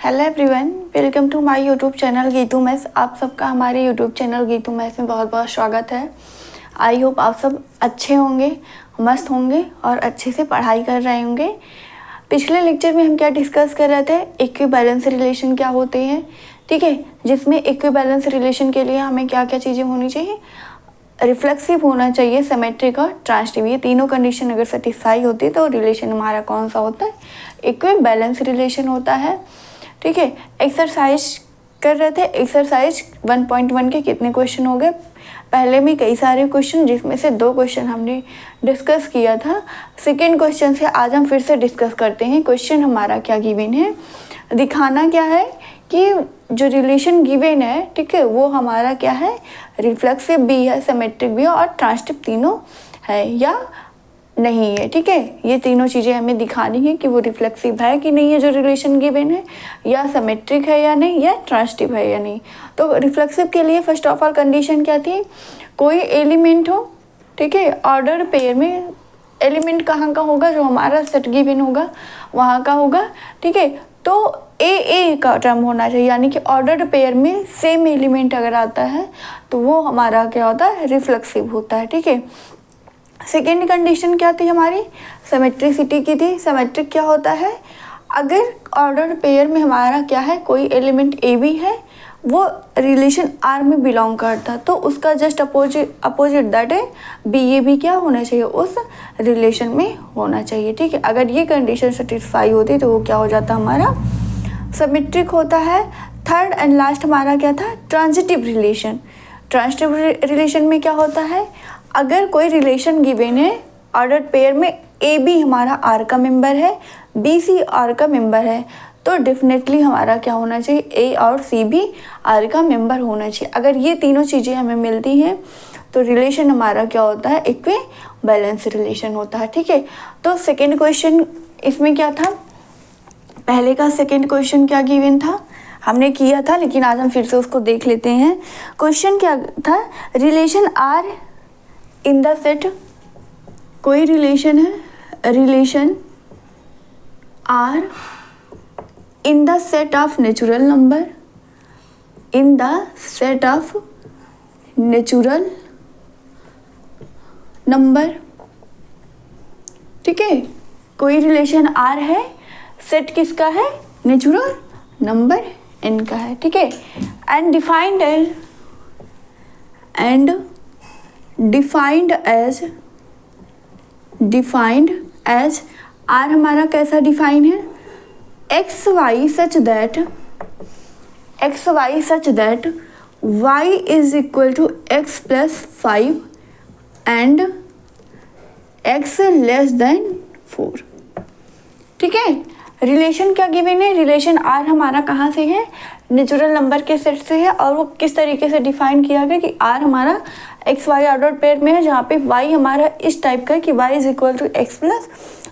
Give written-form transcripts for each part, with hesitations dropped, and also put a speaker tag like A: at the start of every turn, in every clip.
A: Hello everyone, welcome to my YouTube channel Geetu maths. आप सबका हमारे यूट्यूब चैनल गीतू मैथ्स में बहुत बहुत स्वागत है। आई होप आप सब अच्छे होंगे, मस्त होंगे और अच्छे से पढ़ाई कर रहे होंगे। पिछले लेक्चर में हम क्या डिस्कस कर रहे थे, इक्विवेलेंस रिलेशन क्या होते हैं, ठीक है, जिसमें इक्विवेलेंस रिलेशन के लिए हमें क्या क्या चीज़ें होनी चाहिए, रिफ्लेक्सिव होना चाहिए, सिमेट्रिक और ट्रांजिटिव। ये तीनों कंडीशन अगर सेटिस्फाई होती है तो रिलेशन हमारा कौन सा होता है, इक्विवेलेंस रिलेशन होता है, ठीक है। एक्सरसाइज कर रहे थे, एक्सरसाइज 1.1 के कितने क्वेश्चन हो गए, पहले में कई सारे क्वेश्चन जिसमें से 2 क्वेश्चन हमने डिस्कस किया था। सेकेंड क्वेश्चन से आज हम फिर से डिस्कस करते हैं। क्वेश्चन हमारा क्या गिवन है, दिखाना क्या है कि जो रिलेशन गिवन है, ठीक है, वो हमारा क्या है, रिफ्लेक्सिव भी है, सिमेट्रिक भी है और ट्रांजिटिव तीनों है या नहीं है, ठीक है। ये तीनों चीज़ें हमें दिखानी है कि वो रिफ्लेक्सिव है कि नहीं है जो रिलेशन गिवन है, या सिमेट्रिक है या नहीं, या ट्रांजिटिव है या नहीं। तो रिफ्लेक्सिव के लिए फर्स्ट ऑफ ऑल कंडीशन क्या थी, कोई एलिमेंट हो, ठीक है, ऑर्डर पेयर में। एलिमेंट कहाँ का होगा, जो हमारा सेट गिवन होगा वहाँ का होगा, ठीक है। तो ए का टर्म होना चाहिए, यानी कि ऑर्डर्ड पेयर में सेम एलिमेंट अगर आता है तो वो हमारा क्या होता है, रिफ्लेक्सिव होता है, ठीक है। सेकेंड कंडीशन क्या थी हमारी, सिमेट्रिसिटी की थी। सिमेट्रिक क्या होता है, अगर ऑर्डर पेयर में हमारा क्या है, कोई एलिमेंट ए बी है, वो रिलेशन आर में बिलोंग करता, तो उसका जस्ट अपोजिट दैट है बी ए भी क्या होना चाहिए, उस रिलेशन में होना चाहिए, ठीक है। अगर ये कंडीशन सेटिस्फाई होती तो वो क्या हो जाता हमारा, सिमेट्रिक होता है। थर्ड एंड लास्ट हमारा क्या था, ट्रांजिटिव रिलेशन। ट्रांजिटिव रिलेशन में क्या होता है, अगर कोई रिलेशन गिवन है, ऑर्डर्ड पेयर में ए बी हमारा आर का मेंबर है, बी सी आर का मेंबर है, तो डेफिनेटली हमारा क्या होना चाहिए, ए और सी भी आर का मेंबर होना चाहिए। अगर ये तीनों चीज़ें हमें मिलती हैं तो रिलेशन हमारा क्या होता है, इक्विवेलेंस रिलेशन होता है, ठीक है। तो सेकेंड क्वेश्चन इसमें क्या था, पहले का सेकेंड क्वेश्चन क्या गिवन था, हमने किया था, लेकिन आज हम फिर से उसको देख लेते हैं। क्वेश्चन क्या था, relation R in the set, कोई रिलेशन है, relation R in the set of natural number, in the set of natural number, ठीक है। कोई रिलेशन आर है, सेट किसका है, नेचुरल नंबर एन का है, ठीक है। एंड डिफाइंड एज आर हमारा कैसा डिफाइन है, x y such that y is equal to x plus 5 and x less than 4, ठीक है। रिलेशन क्या गिवन है, रिलेशन आर हमारा कहाँ से है, नेचुरल नंबर के सेट से है, और वो किस तरीके से डिफाइन किया गया कि आर हमारा एक्स वाई ऑर्डर पेयर में है, जहाँ पे वाई हमारा इस टाइप का है कि y is equal to x plus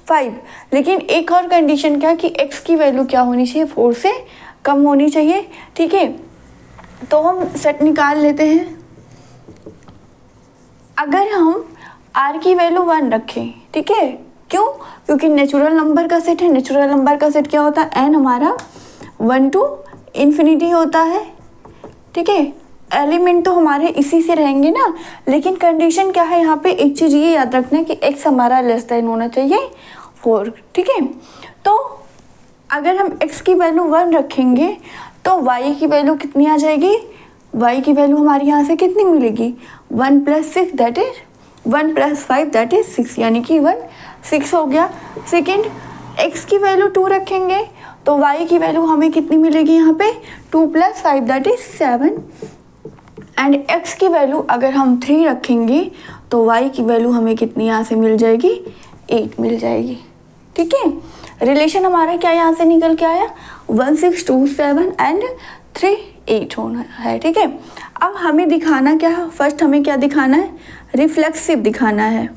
A: 5। लेकिन एक और कंडीशन क्या कि एक्स की वैल्यू क्या होनी चाहिए, 4 से कम होनी चाहिए, ठीक है। तो हम सेट निकाल लेते हैं। अगर हम आर की वैल्यू 1 रखें, ठीक है, क्यों, क्योंकि नेचुरल नंबर का सेट है, नेचुरल नंबर का सेट क्या होता है, एन हमारा 1 to इन्फिनिटी होता है, ठीक है। एलिमेंट तो हमारे इसी से रहेंगे ना, लेकिन कंडीशन क्या है यहाँ पे, एक चीज़ ये याद रखना है कि एक्स हमारा लेस देन होना चाहिए 4, ठीक है। तो अगर हम एक्स की वैल्यू 1 रखेंगे तो वाई की वैल्यू कितनी आ जाएगी, वाई की वैल्यू हमारी यहाँ से कितनी मिलेगी, 1 + 6 दैट इज 1 + 5 दैट इज 6, यानी कि 6 हो गया। सेकेंड, एक्स की वैल्यू 2 रखेंगे तो वाई की वैल्यू हमें कितनी मिलेगी यहाँ पे, 2 + 5 दैट इज 7, एंड एक्स की वैल्यू अगर हम 3 रखेंगे तो वाई की वैल्यू हमें कितनी यहाँ से मिल जाएगी, 8 मिल जाएगी, ठीक है। रिलेशन हमारा क्या यहाँ से निकल के आया, 1 6 2 7 एंड 3 8 होना है, ठीक है। अब हमें दिखाना क्या है, फर्स्ट हमें क्या दिखाना है, रिफ्लेक्सिव दिखाना है,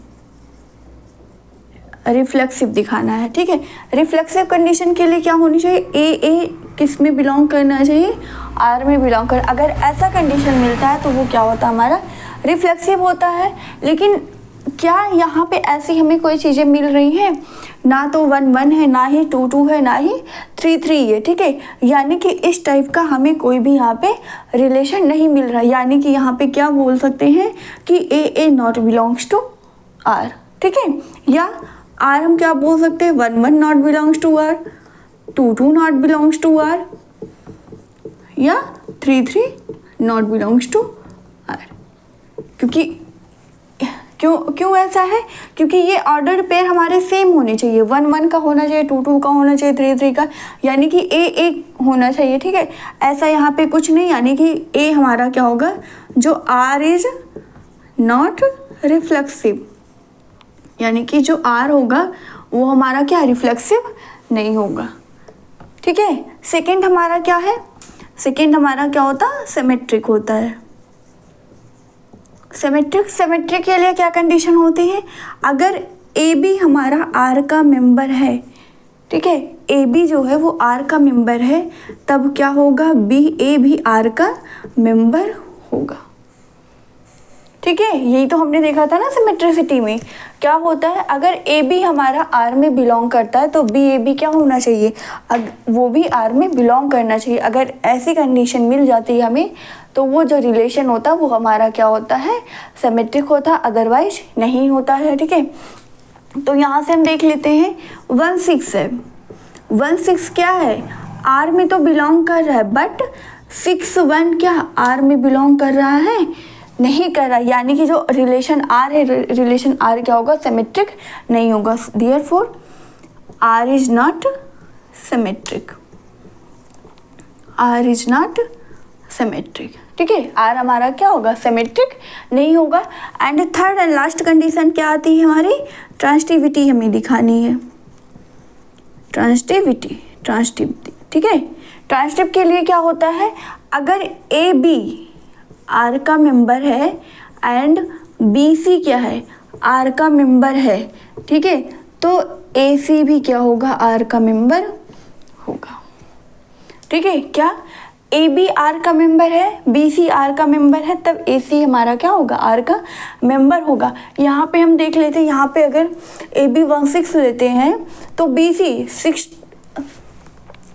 A: रिफ्लेक्सिव दिखाना है, ठीक है। रिफ्लेक्सिव कंडीशन के लिए क्या होनी चाहिए, ए किस में बिलोंग करना चाहिए, आर में बिलोंग कर। अगर ऐसा कंडीशन मिलता है तो वो क्या होता है, हमारा रिफ्लेक्सिव होता है। लेकिन क्या यहाँ पे ऐसी हमें कोई चीज़ें मिल रही हैं? ना तो 1 1 है, ना ही 2 2 है, ना ही 3 3 है, ठीक है। यानी कि इस टाइप का हमें कोई भी यहाँ पे रिलेशन नहीं मिल रहा। यानी कि यहाँ पे क्या बोल सकते हैं कि ए नॉट बिलोंग्स टू आर, ठीक है। या आर हम क्या बोल सकते हैं, 1 1 not belongs to R, 2 2 not belongs to R, या 3 3 नॉट बिलोंग्स टू आर। क्योंकि क्यों ऐसा है? क्योंकि ये ऑर्डर पेयर हमारे सेम होने चाहिए, 1 1 का होना चाहिए, 2 2 का होना चाहिए, 3 3 का, यानी कि ए होना चाहिए, ठीक है। ऐसा यहाँ पे कुछ नहीं, यानी कि ए हमारा क्या होगा, जो आर इज नॉट रिफ्लेक्सिव, यानी कि जो आर होगा वो हमारा क्या, रिफ्लेक्सिव नहीं होगा, ठीक है। सेकेंड हमारा क्या है, सेकेंड हमारा क्या होता है, सिमेट्रिक होता है। सिमेट्रिक के लिए क्या कंडीशन होती है, अगर ए बी हमारा आर का मेंबर है, ठीक है, ए बी जो है वो आर का मेंबर है, तब क्या होगा, बी ए भी आर का मेंबर होगा, ठीक है। यही तो हमने देखा था ना सिमेट्रिसिटी में। क्या होता है, अगर ए बी हमारा आर में बिलोंग करता है तो बी ए बी क्या होना चाहिए, वो भी आर में बिलोंग करना चाहिए। अगर ऐसी कंडीशन मिल जाती है हमें, तो वो जो रिलेशन होता है वो हमारा क्या होता है, सिमेट्रिक होता है, अदरवाइज नहीं होता है, ठीक है। तो यहाँ से हम देख लेते हैं 1 6 है, 1 6 क्या है, आर में तो बिलोंग कर रहा है, बट 6 1 क्या आर में बिलोंग कर रहा है, नहीं कर रहा, यानी कि जो रिलेशन आर है, रिलेशन आर क्या होगा, सिमेट्रिक नहीं होगा। Therefore R is not symmetric, R is not symmetric, ठीक है। आर हमारा क्या होगा, सिमेट्रिक नहीं होगा। And third and last condition क्या आती है हमारी, ट्रांसिटिविटी हमें दिखानी है, ट्रांसिटिविटी, ठीक है। ट्रांसिटिव के लिए क्या होता है, अगर ए बी आर का मेंबर है एंड बी सी क्या है, आर का मेंबर है, ठीक है, तो ए सी भी क्या होगा, आर का मेंबर होगा, ठीक है। क्या ए बी आर का मेंबर है, बी सी आर का मेंबर है, तब ए सी हमारा क्या होगा, आर का मेंबर होगा। यहाँ पे हम देख लेते हैं, यहाँ पे अगर ए बी 1 6 लेते हैं तो बी सी 6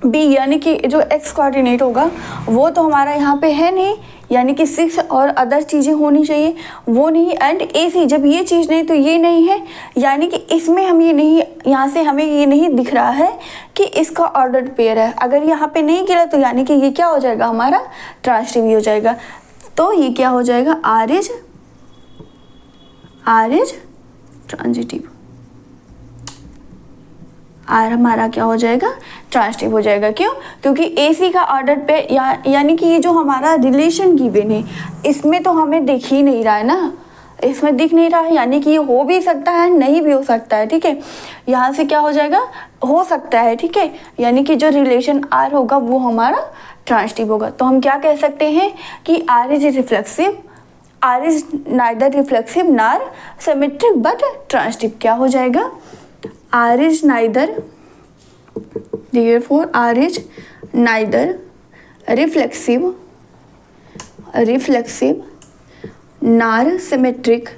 A: बी, यानी कि जो एक्स कोऑर्डिनेट होगा वो तो हमारा यहाँ पे है नहीं, यानी कि 6 और अदर चीज़ें होनी चाहिए, वो नहीं। एंड ए सी, जब ये चीज़ नहीं तो ये नहीं है, यानी कि इसमें हम ये नहीं, यहाँ से हमें ये नहीं दिख रहा है कि इसका ऑर्डर्ड पेयर है। अगर यहाँ पे नहीं गिरा तो यानी कि ये क्या हो जाएगा, हमारा ट्रांसिटिव हो जाएगा। तो ये क्या हो जाएगा, आर इज ट्रांजिटिव, आर हमारा क्या हो जाएगा, ट्रांसिटिव हो जाएगा। क्यों, क्योंकि ए सी का ऑर्डर पे यानी कि ये जो हमारा रिलेशन गिवन है इसमें तो हमें दिख ही नहीं रहा है ना, इसमें दिख नहीं रहा है, यानी कि ये हो भी सकता है, नहीं भी हो सकता है, ठीक है। यहाँ से क्या हो जाएगा, हो सकता है, ठीक है, यानी कि जो रिलेशन आर होगा वो हमारा ट्रांसिटिव होगा। तो हम क्या कह सकते हैं कि R is reflexive, R is neither reflexive nor symmetric but transitive. क्या हो जाएगा, R is neither, therefore R is neither reflexive nor symmetric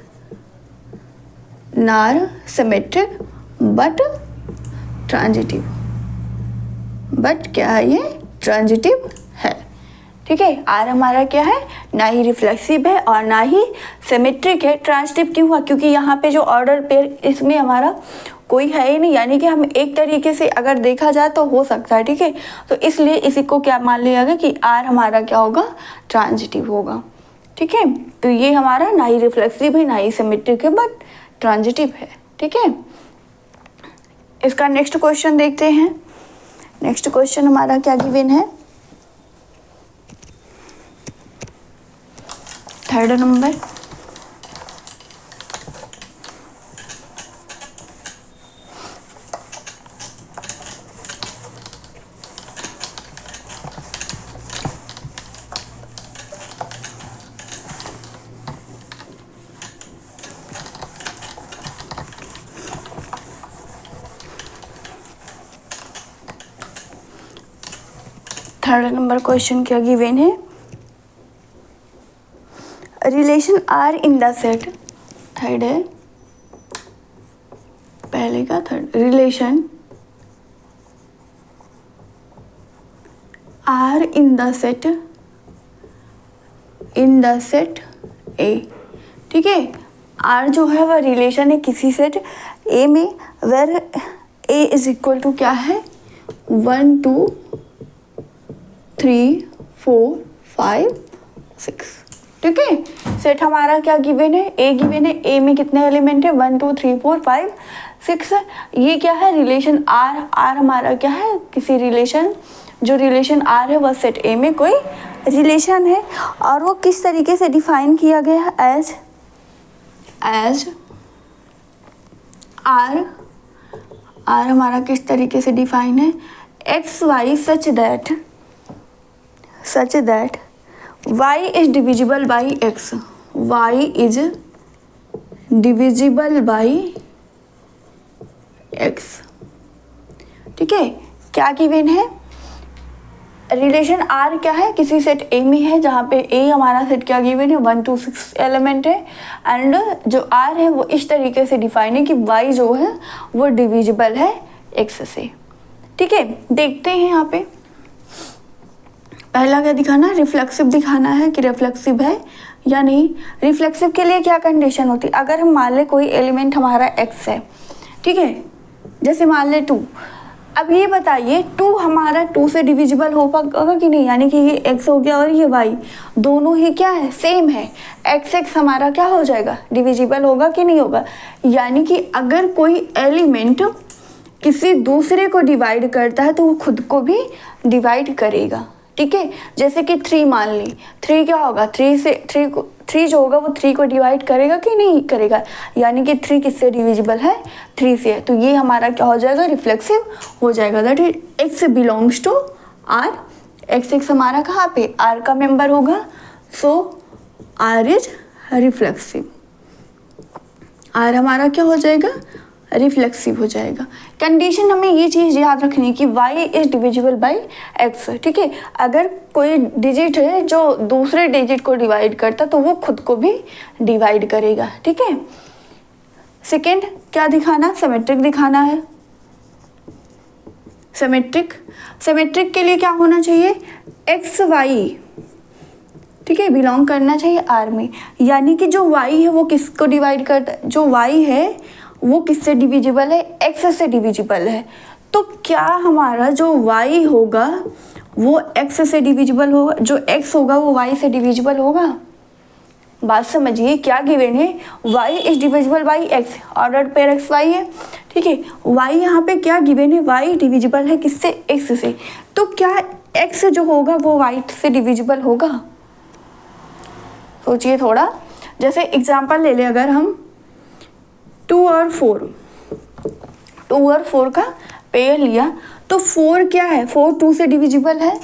A: but transitive, but क्या है, ये ट्रांजिटिव है, ठीक है। आर हमारा क्या है, ना ही रिफ्लेक्सिव है और ना ही सिमेट्रिक है। ट्रांसिटिव क्यों हुआ, क्योंकि यहाँ पे जो ऑर्डर पेयर इसमें हमारा कोई है ही नहीं, यानी कि हम एक तरीके से अगर देखा जाए तो हो सकता है, ठीक है। तो इसलिए इसी को क्या मान लिया गया कि आर हमारा क्या होगा, ट्रांजिटिव होगा, ठीक है। तो ये हमारा ना ही रिफ्लेक्सिव है, ना ही सिमेट्रिक है, बट ट्रांजिटिव है, ठीक है। इसका नेक्स्ट क्वेश्चन देखते हैं। नेक्स्ट क्वेश्चन हमारा क्या गिवन है, 3rd नंबर। थर्ड नंबर क्वेश्चन क्या गिवन है, relation R in the set, third है पहले का third, relation R in the set A, ठीक है। आर जो है वह रिलेशन है किसी सेट ए में, where A is equal to क्या है 1 2 3 4 5 6, ठीक है। सेट हमारा क्या गिवन है, ए गिवन है। ए में कितने एलिमेंट है 1 2 3 4 5 6। ये क्या है रिलेशन आर, आर हमारा क्या है किसी रिलेशन, जो रिलेशन आर है वह सेट ए में कोई रिलेशन है। और वो किस तरीके से डिफाइन किया गया है, एज आर हमारा किस तरीके से डिफाइन है, x y such that y is divisible by x, y is divisible by x, ठीक है। क्या गिवन है, रिलेशन R क्या है किसी सेट A में है, जहाँ पे A हमारा सेट क्या गिवन है 1 2 6 एलिमेंट है। एंड जो R है वो इस तरीके से डिफाइन है कि Y जो है वो डिविजिबल है X से, ठीक है। देखते हैं यहाँ पे पहला क्या दिखाना है, रिफ्लेक्सिव दिखाना है कि रिफ्लेक्सिव है या नहीं। रिफ्लेक्सिव के लिए क्या कंडीशन होती है, अगर हम मान ले कोई एलिमेंट हमारा x है, ठीक है, जैसे मान ले 2। अब ये बताइए 2 हमारा 2 से डिविजिबल हो पाएगा कि नहीं, यानी कि ये x हो गया और ये y दोनों ही क्या है सेम है, x हमारा क्या हो जाएगा डिविजिबल होगा कि नहीं होगा। यानी कि अगर कोई एलिमेंट किसी दूसरे को डिवाइड करता है तो वो खुद को भी डिवाइड करेगा, ठीक है। जैसे कि 3 मान ली, 3 क्या होगा 3 जो होगा वो 3 को डिवाइड करेगा कि नहीं करेगा, यानी कि 3 किससे डिविजिबल है 3 से है। तो ये हमारा क्या हो जाएगा रिफ्लेक्सिव हो जाएगा, that is x belongs to r। x हमारा कहाँ पे r का मेंबर होगा, so r is reflexive. r हमारा क्या हो जाएगा रिफ्लेक्सिव हो जाएगा। कंडीशन हमें ये चीज़ याद रखनी है कि y is divisible by x, ठीक है। अगर कोई डिजिट है जो दूसरे डिजिट को डिवाइड करता तो वो खुद को भी डिवाइड करेगा, ठीक है। सेकेंड क्या दिखाना, सिमेट्रिक दिखाना है। सिमेट्रिक के लिए क्या होना चाहिए एक्स वाई, ठीक है, बिलोंग करना चाहिए R में। यानी कि जो y है वो किसको डिवाइड करता है, जो y है वो किससे डिविजिबल है x से डिविजिबल है। तो क्या हमारा जो y होगा वो x से डिविजिबल होगा, जो x होगा वो y से डिविजिबल होगा। बात समझिए क्या गिवन है, y is divisible by x, order pair x y है, ठीक है। y यहाँ पे क्या गिवन है, y डिविजिबल है किससे x से। तो क्या x जो होगा वो y से डिविजिबल होगा, सोचिए थोड़ा। जैसे एग्जांपल ले ले, अगर हम 2 और 4 का पेयर लिया तो 4 क्या है 4 2 से डिविजिबल है,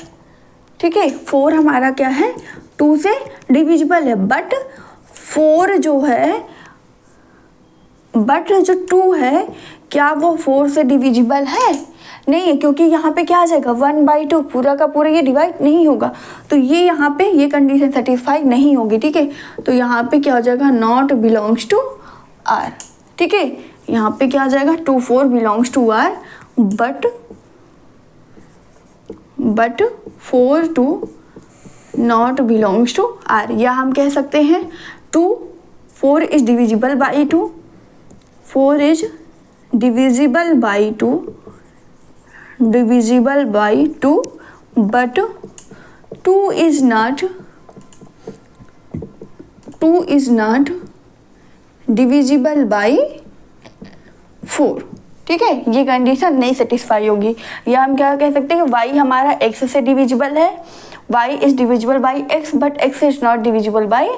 A: ठीक है। 4 हमारा क्या है 2 से डिविजिबल है, बट 4 जो है बट जो 2 है क्या वो 4 से डिविजिबल है, नहीं है, क्योंकि यहाँ पे क्या आ जाएगा 1/2, पूरा का पूरा ये डिवाइड नहीं होगा। तो ये यहाँ पे ये कंडीशन सेटिस्फाई नहीं होगी, ठीक है। तो यहाँ पे क्या हो जाएगा नॉट बिलोंग्स टू R, ठीक है। यहाँ पे क्या आ जाएगा 2 4 belongs to R, but 4 2 not belongs to R। या हम कह सकते हैं 4 is divisible by 2, 4 is divisible by 2, but 2 is not divisible by 4, ठीक है। ये कंडीशन नहीं सेटिस्फाई होगी। या हम क्या कह सकते हैं कि y हमारा x से डिविजिबल है, y is divisible by x, but x is not divisible by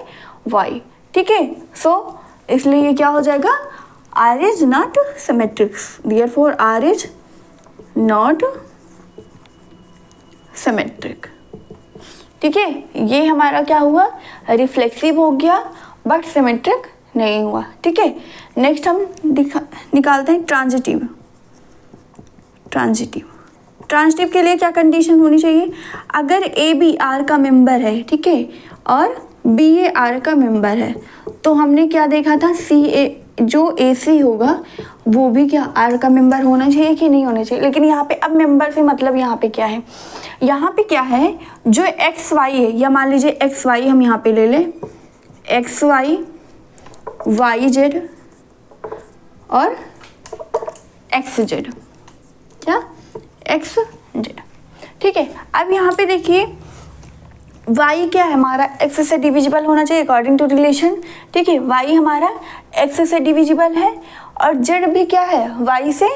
A: y, ठीक है। सो इसलिए ये क्या हो जाएगा R is not symmetric, therefore R is not symmetric, ठीक है। ये हमारा क्या हुआ रिफ्लेक्सिव हो गया बट सिमेट्रिक नहीं हुआ, ठीक है। नेक्स्ट हम निकालते हैं ट्रांजिटिव के लिए क्या कंडीशन होनी चाहिए, अगर ए बी आर का मेंबर है, ठीक है, और बी ए आर का मेंबर है, तो हमने क्या देखा था सी ए जो AC होगा वो भी क्या R का मेंबर होना चाहिए कि नहीं होना चाहिए। लेकिन यहाँ पे अब मेंबर से मतलब यहाँ पे क्या है, यहाँ पे क्या है, जो XY है, या मान लीजिए XY हम यहाँ पे ले लें, XY YZ और XZ, क्या XZ, ठीक है। अब यहाँ पे देखिए y क्या है हमारा x से डिविजिबल होना चाहिए अकॉर्डिंग टू रिलेशन, ठीक है। y हमारा x से डिविजिबल है और z भी क्या है y से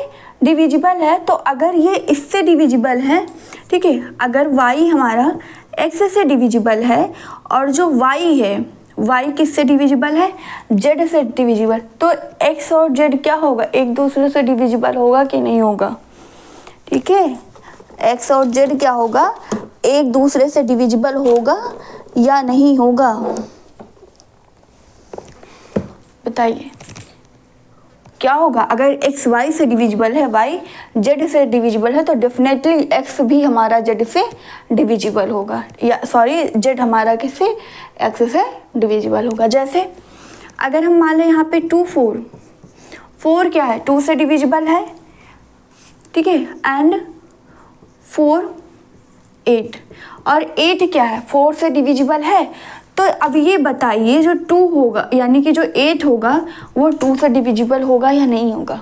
A: डिविजिबल है। तो अगर ये इससे डिविजिबल है, ठीक है, अगर y हमारा x से डिविजिबल है और जो y है y किससे डिविजिबल है, z से डिविजिबल, तो x और z क्या होगा, एक दूसरे से डिविजिबल होगा कि नहीं होगा, ठीक है। x और z क्या होगा, एक दूसरे से डिविजिबल होगा या नहीं होगा, बताइए क्या होगा। अगर x y से डिविजिबल है, y z से डिविजिबल है, तो डेफिनेटली x भी हमारा z से डिविजिबल होगा, या सॉरी z हमारा किससे, x से डिविजिबल होगा। जैसे अगर हम मान लें यहाँ पे 2 4, 4 क्या है 2 से डिविजिबल है, ठीक है, एंड 4 8, और 8 क्या है 4 से डिविजिबल है। तो अब ये बताइए जो 2 होगा यानी कि जो 8 होगा वो 2 से डिविजिबल होगा या नहीं होगा।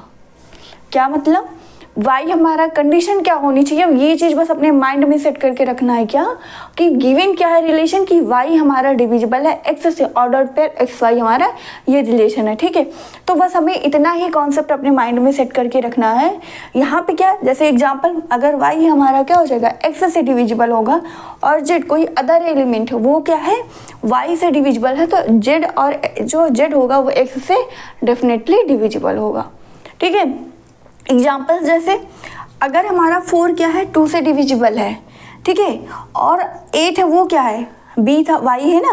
A: क्या मतलब y हमारा कंडीशन क्या होनी चाहिए, ये चीज़ बस अपने माइंड में सेट करके रखना है क्या, कि गिवन क्या है रिलेशन, कि y हमारा डिविजिबल है x से, ऑर्डर पेयर x y हमारा ये रिलेशन है, ठीक है। तो बस हमें इतना ही कॉन्सेप्ट अपने माइंड में सेट करके रखना है। यहाँ पे क्या, जैसे एग्जांपल अगर y हमारा क्या हो जाएगा x से डिविजिबल होगा और z कोई अदर एलिमेंट है वो क्या है y से डिविजिबल है, तो z और जो z होगा वो x से डेफिनेटली डिविजिबल होगा, ठीक है। एग्जाम्पल जैसे अगर हमारा 4 क्या है 2 से डिविजिबल है, ठीक है, और 8 है वो क्या है b था y है ना,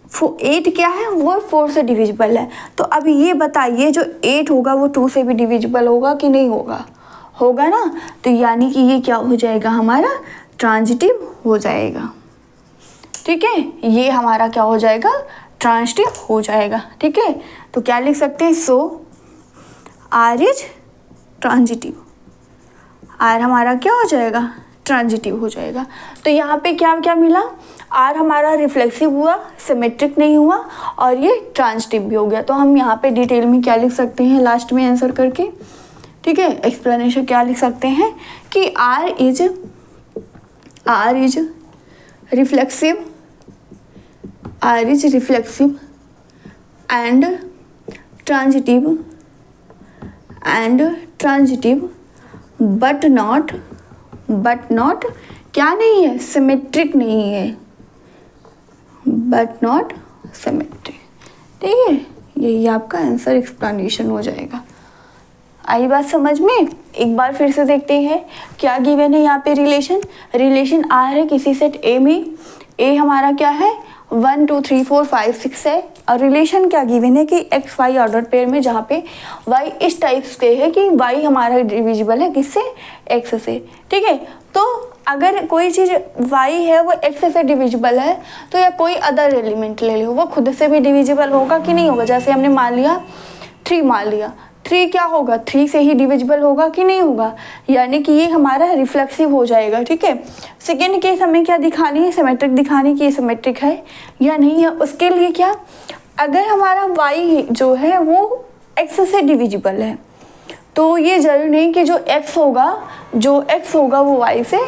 A: 8 क्या है वो 4 से डिविजिबल है। तो अब ये बताइए जो 8 होगा वो 2 से भी डिविजिबल होगा कि नहीं होगा, होगा ना। तो यानी कि ये क्या हो जाएगा हमारा ट्रांजिटिव हो जाएगा, ठीक है, ये हमारा क्या हो जाएगा ट्रांजिटिव हो जाएगा, ठीक है। तो क्या लिख सकते हैं, सो R इज ट्रांजिटिव, R हमारा क्या हो जाएगा ट्रांजिटिव हो जाएगा। तो यहाँ पे क्या क्या मिला, R हमारा रिफ्लेक्सिव हुआ, सिमेट्रिक नहीं हुआ, और ये ट्रांजिटिव भी हो गया। तो हम यहाँ पे डिटेल में क्या लिख सकते हैं लास्ट में आंसर करके, ठीक है, एक्सप्लेनेशन क्या लिख सकते हैं कि R is reflexive, R is reflexive and transitive but not क्या नहीं है सिमेट्रिक नहीं है, बट नॉट सिमेट्रिक, ठीक है। यही आपका आंसर एक्सप्लेनेशन हो जाएगा। आई बात समझ में। एक बार फिर से देखते हैं क्या गिवन है यहाँ पे रिलेशन आर है किसी सेट ए में, ए हमारा क्या है 1 2 3 4 5 6 है, और रिलेशन क्या गिवन है कि एक्स वाई ऑर्डर पेयर में जहाँ पे वाई इस टाइप से है कि वाई हमारा डिविजिबल है किससे एक्स से, ठीक है। तो अगर कोई चीज़ वाई है वो एक्स से डिविजिबल है तो या कोई अदर एलिमेंट ले लो वो खुद से भी डिविजिबल होगा कि नहीं होगा। जैसे हमने मान लिया 3 मान लिया, 3 क्या होगा 3 से ही डिविजिबल होगा कि नहीं होगा, यानी कि ये हमारा रिफ्लेक्सिव हो जाएगा, ठीक है। सेकेंड केस हमें क्या दिखानी है, सिमेट्रिक दिखानी कि ये सिमेट्रिक है या नहीं है। उसके लिए क्या, अगर हमारा y जो है वो x से डिविजिबल है तो ये जरूरी नहीं कि जो x होगा वो y से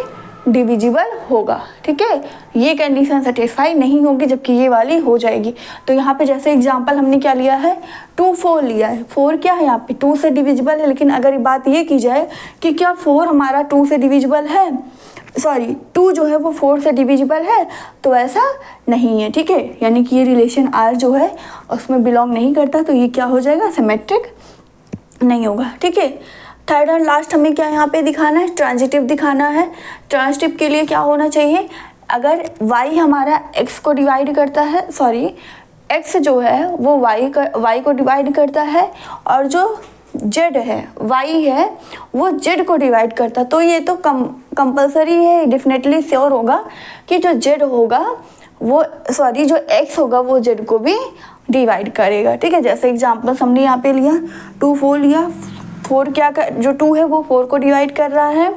A: डिविजिबल होगा, ठीक है। ये कंडीशन सेटिस्फाई नहीं होगी जबकि ये वाली हो जाएगी। तो यहाँ पे जैसे एग्जांपल हमने क्या लिया है 2 4 लिया है, 4 क्या है यहाँ पे 2 से डिविजिबल है, लेकिन अगर बात ये की जाए कि क्या 4 हमारा 2 से डिविजिबल है, सॉरी 2 जो है वो 4 से डिविजिबल है, तो ऐसा नहीं है, ठीक है। यानी कि ये रिलेशन R जो है उसमें बिलोंग नहीं करता, तो ये क्या हो जाएगा सिमेट्रिक नहीं होगा, ठीक है। थर्ड और लास्ट हमें क्या यहाँ पे दिखाना है, ट्रांजिटिव दिखाना है। ट्रांजिटिव के लिए क्या होना चाहिए, अगर y हमारा x को डिवाइड करता है, सॉरी x जो है वो y को डिवाइड करता है और जो z है y है वो z को डिवाइड करता है, तो ये तो कंपलसरी है, डेफिनेटली श्योर होगा कि जो z होगा वो जो x होगा वो z को भी डिवाइड करेगा। ठीक है, जैसे एग्जाम्पल हमने यहाँ पे लिया 2 4 लिया, 4 क्या कर, जो 2 है वो 4 को डिवाइड कर रहा है,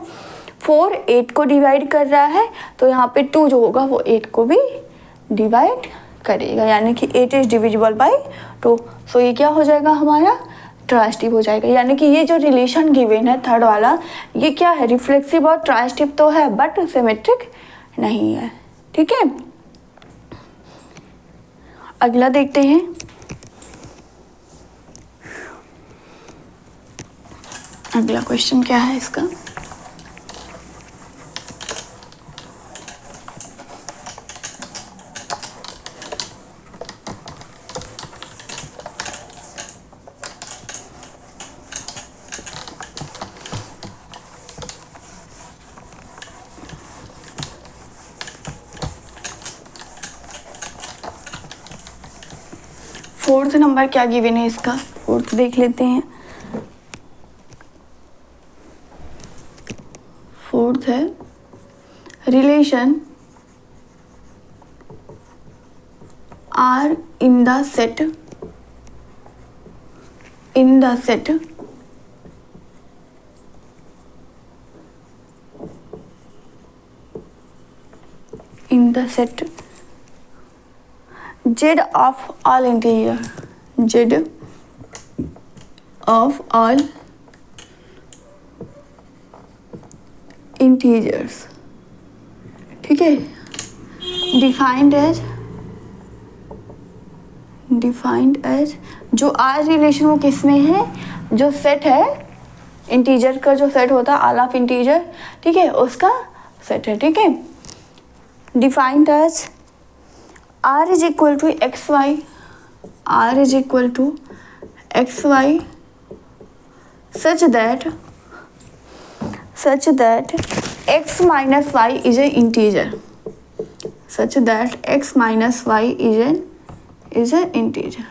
A: 4 8 को डिवाइड कर रहा है, तो यहाँ पे 2 जो होगा वो 8 को भी डिवाइड करेगा, यानी कि 8 इज डिविजिबल बाय 2। सो ये क्या हो जाएगा हमारा ट्रांजिटिव हो जाएगा। यानी कि ये जो रिलेशन गिवन है थर्ड वाला, ये क्या है, रिफ्लेक्सिव और ट्रांजिटिव तो है बट सिमेट्रिक नहीं है। ठीक है, अगला देखते हैं। अगला क्वेश्चन क्या है इसका, फोर्थ नंबर क्या गिवन है इसका, फोर्थ देख लेते हैं। फोर्थ है relation R in the set in the set Z of all integer, Z of all integers, ठीक है, defined as जो आर रिलेशन वो किस में है, जो सेट है इंटीजर का, जो सेट होता है ऑल ऑफ इंटीजर, ठीक है, उसका सेट है। ठीक है, defined as R is equal to x y, R is equal to x y such that x minus y is a integer, such that x minus y is a integer.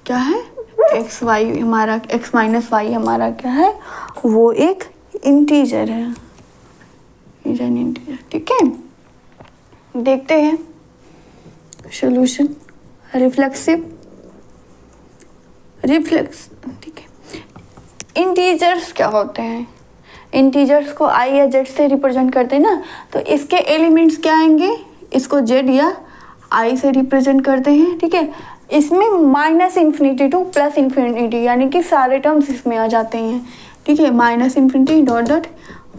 A: क्या है, x y हमारा, x minus y हमारा क्या है, वो एक integer है, is an integer. ठीक है, देखते हैं सॉल्यूशन। रिफ्लेक्स, ठीक है, इंटीजर्स क्या होते हैं, इंटीजर्स को आई या जेड से रिप्रेजेंट करते हैं ना, तो इसके एलिमेंट्स क्या आएंगे, इसको जेड या आई से रिप्रेजेंट करते हैं। ठीक है, इसमें minus infinity two plus infinity, यानी कि सारे टर्म्स इसमें आ जाते हैं। ठीक है, माइनस इन्फिनिटी डॉट डॉट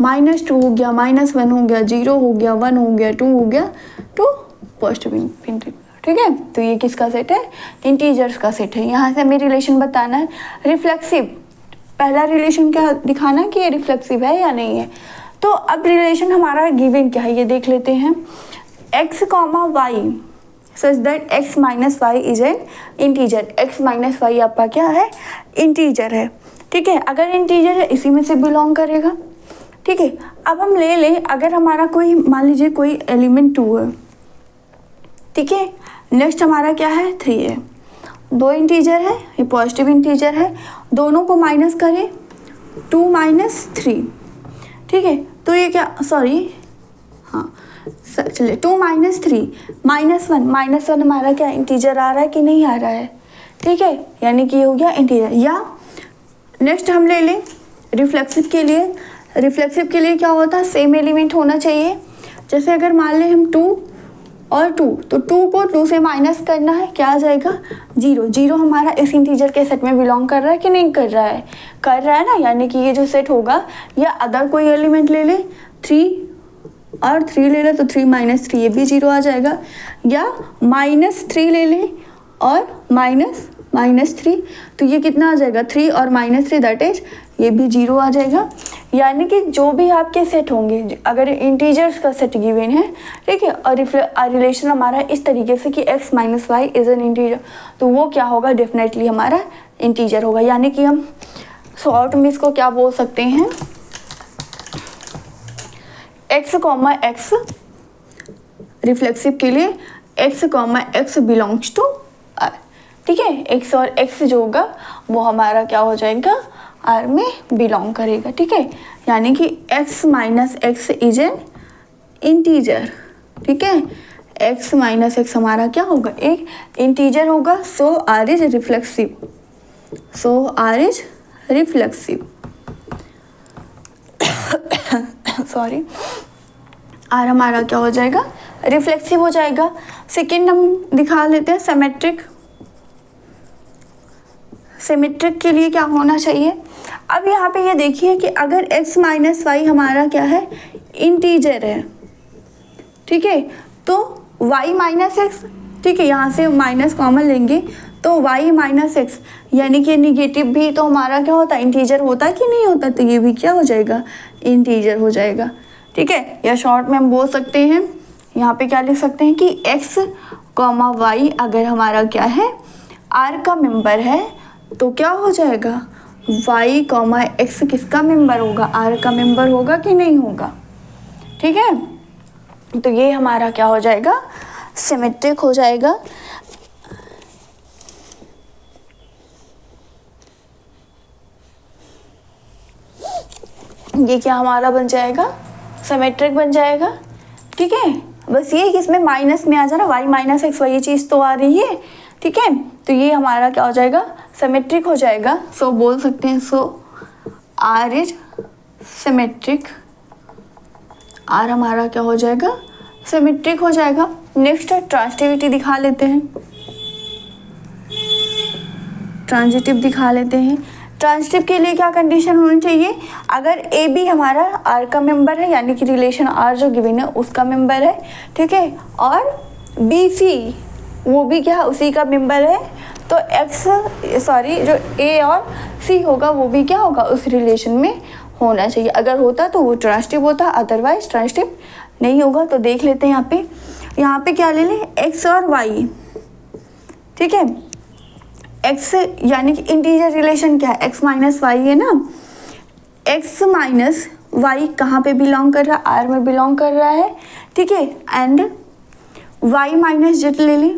A: -2 हो गया, -1 हो गया, 0 हो गया, 1 हो गया, 2 हो गया, टू पॉजिटिव इन्फिनिटी। ठीक है, तो ये किसका सेट है, इंटीजर्स का सेट है। यहाँ से हमें रिलेशन बताना है। रिफ्लेक्सिव, पहला रिलेशन क्या दिखाना है कि ये रिफ्लेक्सिव है या नहीं है। तो अब रिलेशन हमारा गिवन क्या है ये देख लेते हैं। x, y such that x minus y is an integer, x minus y आपका क्या है, इंटीजर है। ठीक है, अगर इंटीजर है इसी में से बिलोंग करेगा। ठीक है, अब हम ले लें, अगर हमारा कोई, मान लीजिए कोई एलिमेंट 2 है, ठीक है, नेक्स्ट हमारा क्या है, 3 है, 2 इंटीजर है, ये पॉजिटिव इंटीजर है, दोनों को माइनस करें, 2 माइनस 3। ठीक है, तो ये क्या, सॉरी, हाँ चलिए, 2 माइनस 3 -1 हमारा क्या इंटीजर आ रहा है कि नहीं आ रहा है। ठीक है, यानी कि ये हो गया इंटीजर। या नेक्स्ट हम ले लें रिफ्लेक्सिव के लिए क्या होता है, सेम एलिमेंट होना चाहिए। जैसे अगर मान लें हम 2 और 2, तो 2 को 2 से माइनस करना है, क्या आ जाएगा, 0 हमारा इस इंटीजर के सेट में बिलोंग कर रहा है कि नहीं कर रहा है ना, यानी कि ये जो सेट होगा, या अदर कोई एलिमेंट ले ले, 3 और 3 ले ले, तो 3 माइनस 3 ये भी 0 आ जाएगा, या -3 ले ले और -3, तो ये कितना आ जाएगा, 3 और -3 दैट इज ये भी 0 आ जाएगा। यानी कि जो भी आपके सेट होंगे, अगर इंटीजर्स का सेट गिवन है, ठीक है, और रिलेशन हमारा इस तरीके से कि x minus y is an integer, तो वो क्या होगा, डेफिनेटली हमारा इंटीजर होगा। यानी कि हम शॉर्ट में इसको क्या बोल सकते हैं, x, रिफ्लेक्सिव के लिए x, बिलोंग्स टू R। ठीक है, x और x जो होगा वो हमारा क्या हो जाएगा, R में बिलोंग करेगा। ठीक है, यानी कि x minus x is an integer, ठीक है, x माइनस एक्स हमारा क्या होगा, एक इंटीजर होगा, so r is reflexive, so r is reflexive, sorry, r हमारा क्या हो जाएगा, रिफ्लेक्सिव हो जाएगा। सेकेंड हम दिखा लेते हैं सिमेट्रिक। सिमेट्रिक के लिए क्या होना चाहिए, अब यहाँ पे ये देखिए कि अगर x माइनस वाई हमारा क्या है, इंटीजर है, ठीक है, तो y माइनस एक्स, ठीक है, यहाँ से माइनस कॉमन लेंगे तो y माइनस एक्स यानी कि निगेटिव भी तो हमारा क्या होता है, इंटीजर होता है कि नहीं होता, तो ये भी क्या हो जाएगा, इंटीजर हो जाएगा, ठीक है। या शॉर्ट में हम बोल सकते हैं, यहाँ पे क्या लिख सकते हैं कि x कॉमा वाई अगर हमारा क्या है, r का मेंबर है, तो क्या हो जाएगा, y कॉमा एक्स किसका मेंबर होगा, r का मेंबर होगा कि नहीं होगा, ठीक है। तो ये हमारा क्या हो जाएगा, सिमेट्रिक हो जाएगा। ये क्या हमारा बन जाएगा, सिमेट्रिक बन जाएगा, ठीक है। बस ये कि इसमें माइनस में आ जाना, y माइनस एक्स वही चीज़ तो आ रही है, ठीक है। तो ये हमारा क्या हो जाएगा, सिमेट्रिक हो जाएगा। सो बोल सकते हैं, सो r इज सिमेट्रिक, r हमारा क्या हो जाएगा, सिमेट्रिक हो जाएगा। नेक्स्ट ट्रांजिटिविटी दिखा लेते हैं, ट्रांजिटिव दिखा लेते हैं। ट्रांजिटिव के लिए क्या कंडीशन होनी चाहिए, अगर ए बी हमारा r का मेंबर है, यानी कि रिलेशन r जो गिवन है उसका मेंबर है, ठीक है, और बी सी वो भी क्या उसी का मेंबर है, तो जो ए और सी होगा वो भी क्या होगा, उस रिलेशन में होना चाहिए। अगर होता तो वो ट्रांजिटिव होता, अदरवाइज ट्रांजिटिव नहीं होगा। तो देख लेते हैं यहाँ पे क्या ले लें, एक्स और वाई, ठीक है। एक्स यानी कि इंटीजर रिलेशन क्या है, एक्स माइनस वाई है ना, एक्स माइनस वाई कहाँ पे बिलोंग कर रहा है, आर में बिलोंग कर रहा है, ठीक है। एंड वाई माइनस जेड ले लें,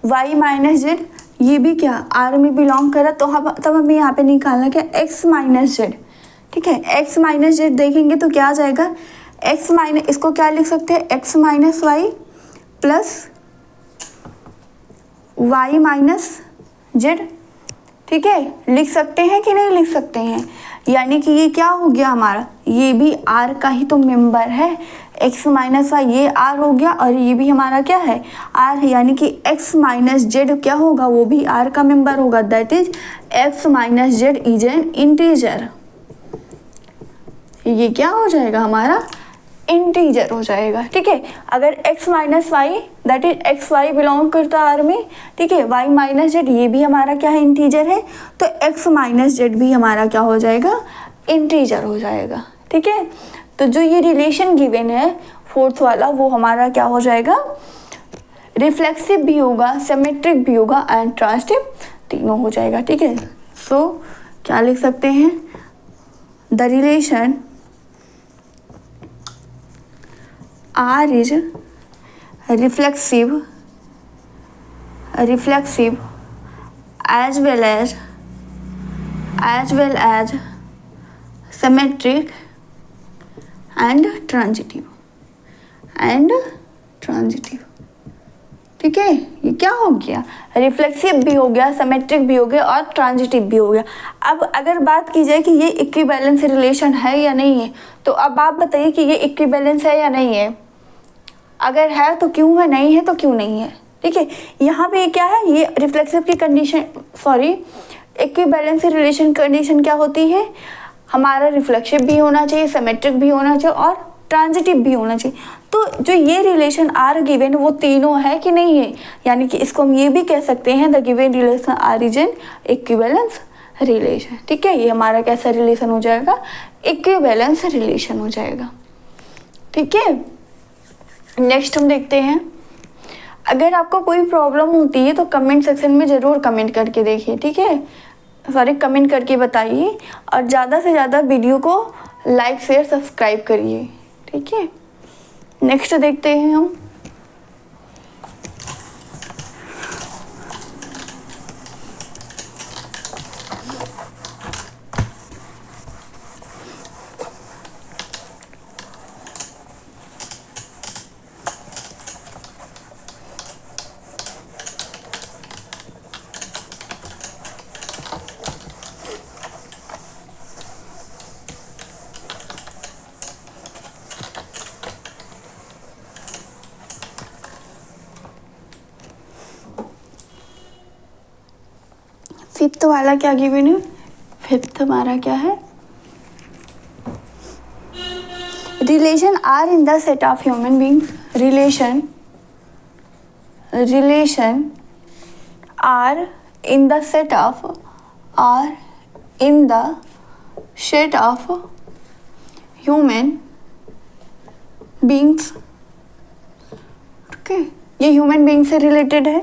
A: वाई माइनस जेड ये भी क्या आर में बिलोंग कर रहा है, तो हम तब हमें यहाँ पे निकालना क्या, एक्स माइनस जेड, ठीक है। एक्स माइनस जेड देखेंगे तो क्या आ जाएगा, एक्स माइनस, इसको क्या लिख सकते हैं, x minus y plus y minus z, ठीक है, लिख सकते हैं कि नहीं लिख सकते हैं। यानी कि ये क्या हो गया हमारा, ये भी आर का ही तो मेंबर है, एक्स माइनस वाई ये आर हो गया, और ये भी हमारा क्या है, आर है, यानी कि एक्स माइनस जेड क्या होगा, वो भी आर का मेंबर होगा, that is x minus Z is an integer. ये क्या हो जाएगा हमारा, इंटीजर हो जाएगा, ठीक है। अगर x minus y that is x y belong करता आर में, ठीक है, y माइनस जेड ये भी हमारा क्या है, इंटीजर है, तो x माइनस जेड भी हमारा क्या हो जाएगा, इंटीजर हो जाएगा, ठीक है। तो जो ये रिलेशन गिवन है फोर्थ वाला, वो हमारा क्या हो जाएगा, रिफ्लेक्सिव भी होगा, सिमेट्रिक भी होगा एंड ट्रांजिटिव, तीनों हो जाएगा, ठीक है। सो क्या लिख सकते हैं, the relation R is reflexive as well as symmetric and transitive, ठीक है। ये क्या हो गया, रिफ्लेक्सिव भी हो गया, सिमेट्रिक भी हो गया और ट्रांजिटिव भी हो गया। अब अगर बात की जाए कि ये इक्विवेलेंस रिलेशन है या नहीं है, तो अब आप बताइए कि ये इक्विवेलेंस है या नहीं है, अगर है तो क्यों है, नहीं है तो क्यों नहीं है, ठीक है। यहाँ पे क्या है, ये रिफ्लेक्सिव की कंडीशन, इक्विवेलेंस रिलेशन कंडीशन क्या होती है, हमारा रिफ्लेक्सिव भी होना चाहिए, सिमेट्रिक भी होना चाहिए और ट्रांजिटिव भी होना चाहिए। तो जो ये रिलेशन आर गिवन वो तीनों है कि नहीं है, यानी कि इसको हम ये भी कह सकते हैं, the given relation R is an equivalence relation, ठीक है। ये हमारा कैसा रिलेशन हो जाएगा, इक्विवेलेंस रिलेशन हो जाएगा, ठीक है। नेक्स्ट हम देखते हैं, अगर आपको कोई प्रॉब्लम होती है तो कमेंट सेक्शन में ज़रूर कमेंट करके देखिए, ठीक है, कमेंट करके बताइए, और ज़्यादा से ज़्यादा वीडियो को लाइक शेयर सब्सक्राइब करिए, ठीक है। नेक्स्ट देखते हैं हम, फिफ्थ वाला क्या गिवन है? फिफ्थ हमारा क्या है? Relation R in the set of human beings. Relation R in the set of human beings. Okay, ये ह्यूमन बींग से रिलेटेड है,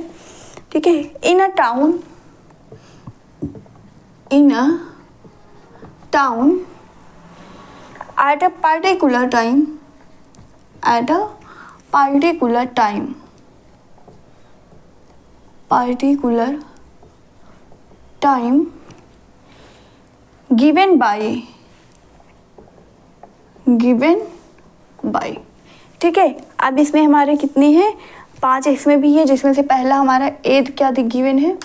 A: ठीक है। In a town at a particular time given by, ठीक है। अब इसमें हमारे कितने हैं? 5 इसमें भी है, जिसमें से पहला हमारा ए क्या गिवन है?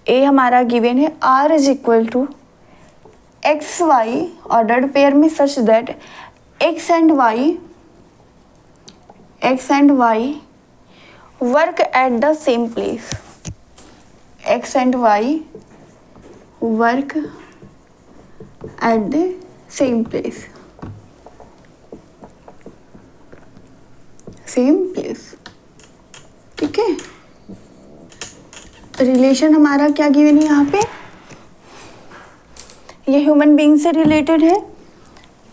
A: ए हमारा गिवन है R is equal to x Y ordered pair में such that X and Y work at the same place. X and Y work at the same place, ठीक है। रिलेशन हमारा क्या गिवन है यहाँ पे? ये ह्यूमन बींग से रिलेटेड है,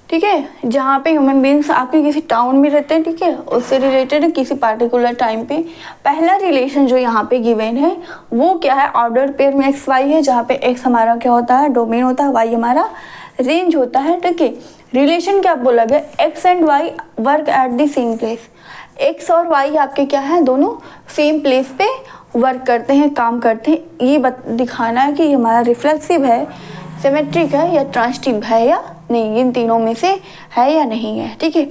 A: ठीक है। जहाँ पे ह्यूमन बींग्स आपके किसी टाउन में रहते हैं, ठीक है, उससे रिलेटेड है किसी पार्टिकुलर टाइम पे। पहला रिलेशन जो यहाँ पे गिवन है वो क्या है? ऑर्डर पेयर में एक्स वाई है, जहाँ पे एक्स हमारा क्या होता है? डोमेन होता है, वाई हमारा रेंज होता है, ठीक है। रिलेशन क्या बोला गया? X and Y work at the same place. X और वाई आपके क्या है? दोनों सेम प्लेस पे वर्क करते हैं, काम करते हैं। ये दिखाना है कि हमारा रिफ्लेक्सिव है, सिमेट्रिक है या ट्रांजिटिव है या नहीं, इन तीनों में से है या नहीं है, ठीक है।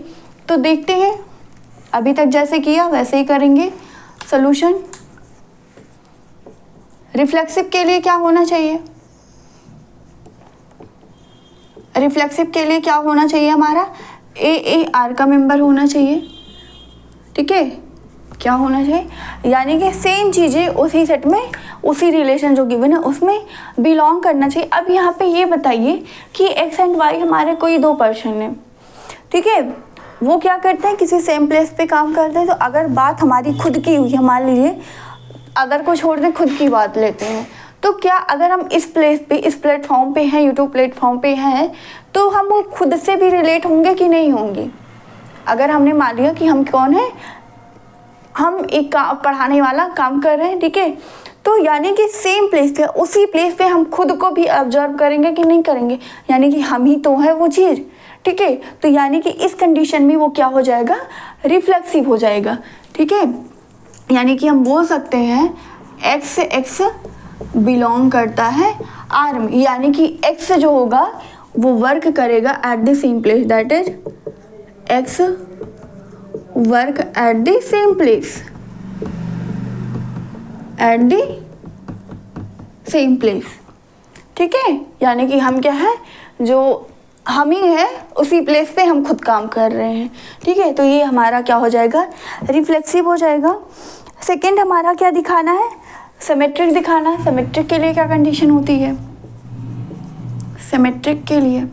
A: तो देखते हैं, अभी तक जैसे किया वैसे ही करेंगे सॉल्यूशन। रिफ्लेक्सिव के लिए क्या होना चाहिए? रिफ्लेक्सिव के लिए क्या होना चाहिए हमारा? ए आर का मेंबर होना चाहिए, ठीक है। क्या होना चाहिए? यानी कि सेम चीज़ें उसी सेट में, उसी रिलेशन जो गिवन है उसमें बिलोंग करना चाहिए। अब यहाँ पे ये बताइए कि एक्स एंड वाई हमारे कोई 2 पर्सन है, ठीक है। वो क्या करते हैं? किसी सेम प्लेस पे काम करते हैं। तो अगर बात हमारी खुद की हुई है, मान लीजिए अदर को छोड़ दें, खुद की बात लेते हैं, तो क्या अगर हम इस प्लेस पे, इस प्लेटफॉर्म पे हैं, यूट्यूब प्लेटफॉर्म पे हैं, तो हम वो खुद से भी रिलेट होंगे कि नहीं होंगे? अगर हमने मान लिया कि हम कौन है, हम एक पढ़ाने वाला काम कर रहे हैं, ठीक है, तो यानी कि सेम प्लेस पे, उसी प्लेस पे हम खुद को भी ऑब्जर्व करेंगे कि नहीं करेंगे? यानी कि हम ही तो है वो चीज़, ठीक है। तो यानी कि इस कंडीशन में वो क्या हो जाएगा? रिफ्लेक्सिव हो जाएगा, ठीक है। यानी कि हम बोल सकते हैं एक्स बिलोंग करता है आर में, यानी कि एक्स जो होगा वो वर्क करेगा eight the same place, that is x work at the same place, ठीक है। यानी कि हम क्या है? जो हम ही है, उसी प्लेस पे हम खुद काम कर रहे हैं, ठीक है। तो ये हमारा क्या हो जाएगा? रिफ्लेक्सिव हो जाएगा। सेकंड हमारा क्या दिखाना है? सिमेट्रिक दिखाना है। सिमेट्रिक के लिए क्या कंडीशन होती है? सिमेट्रिक के लिए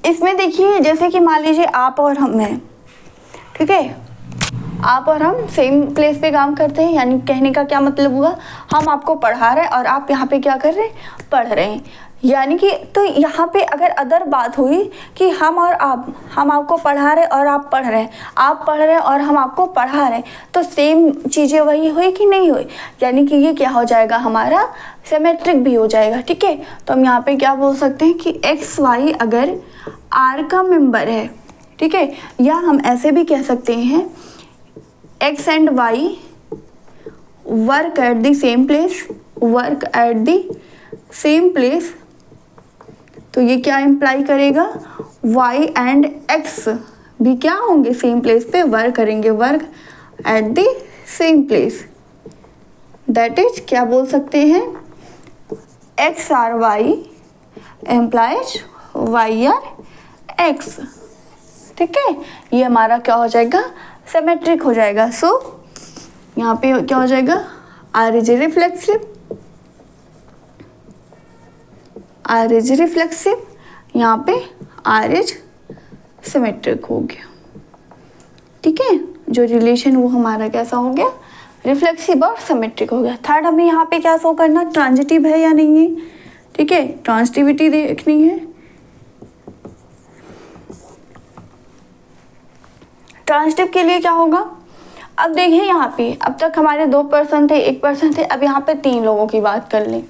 A: इसमें देखिए, जैसे कि मान लीजिए आप और हम हैं, ठीक है, आप और हम सेम प्लेस पे काम करते हैं। यानी कहने का क्या मतलब हुआ? हम आपको पढ़ा रहे हैं और आप यहाँ पे क्या कर रहे हैं? पढ़ रहे हैं। यानी कि तो यहाँ पे अगर अदर बात हुई कि हम और आप, हम आपको पढ़ा रहे और आप पढ़ रहे हैं, आप पढ़ रहे हैं और हम आपको पढ़ा रहे हैं, तो सेम चीज़ें वही हुई कि नहीं हुई? यानी कि ये क्या हो जाएगा? हमारा सिमेट्रिक भी हो जाएगा, ठीक है। तो हम यहाँ पे क्या बोल सकते हैं कि एक्स वाई अगर आर का मेंबर है, ठीक है, या हम ऐसे भी कह सकते हैं x and Y work at the same place, तो ये क्या इम्प्लाई करेगा? y एंड x भी क्या होंगे? सेम प्लेस पे वर्क करेंगे, work at the same place, that is क्या बोल सकते हैं? x R y implies y R x, ठीक है। ये हमारा क्या हो जाएगा? सिमेट्रिक हो जाएगा। सो यहाँ पे क्या हो जाएगा? R is reflexive, R is reflexive, यहाँ पे R is सिमेट्रिक हो गया। ठीक है, जो रिलेशन वो हमारा कैसा हो गया, रिफ्लेक्सिव और सिमेट्रिक हो गया। थर्ड हमें यहाँ पे क्या शो करना, ट्रांजिटिव है या नहीं है। ठीक है, ट्रांजिटिविटी देखनी है। ट्रांजिटिव के लिए क्या होगा, अब देखिए यहाँ पे अब तक हमारे 2 पर्सन थे, 1 पर्सन थे, अब यहाँ पे 3 लोगों की बात कर लें।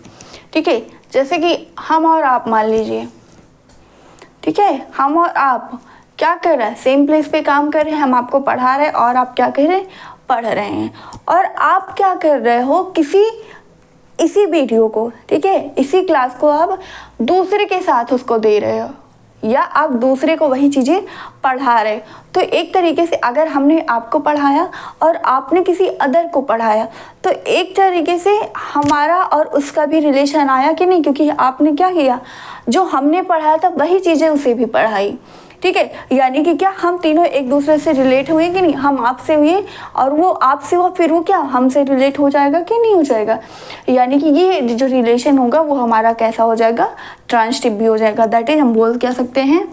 A: ठीक है, जैसे कि हम और आप मान लीजिए। ठीक है, हम और आप क्या कर रहे हैं, सेम प्लेस पे काम कर रहे हैं, हम आपको पढ़ा रहे हैं और आप क्या कर रहे हैं, पढ़ रहे हैं। और आप क्या कर रहे हो, इसी वीडियो को, ठीक है, इसी क्लास को आप दूसरे के साथ उसको दे रहे हो या आप दूसरे को वही चीज़ें पढ़ा रहे। तो एक तरीके से अगर हमने आपको पढ़ाया और आपने किसी अदर को पढ़ाया तो एक तरीके से हमारा और उसका भी रिलेशन आया कि नहीं, क्योंकि आपने क्या किया, जो हमने पढ़ाया था वही चीज़ें उसे भी पढ़ाई। ठीक है, यानी कि क्या हम तीनों एक दूसरे से रिलेट हुए कि नहीं, हम आपसे हुए और वो आपसे हुआ, फिर वो क्या हमसे रिलेट हो जाएगा कि नहीं हो जाएगा। यानी कि ये जो रिलेशन होगा वो हमारा कैसा हो जाएगा, ट्रांजिटिव भी हो जाएगा। दैट इज हम बोल क्या सकते हैं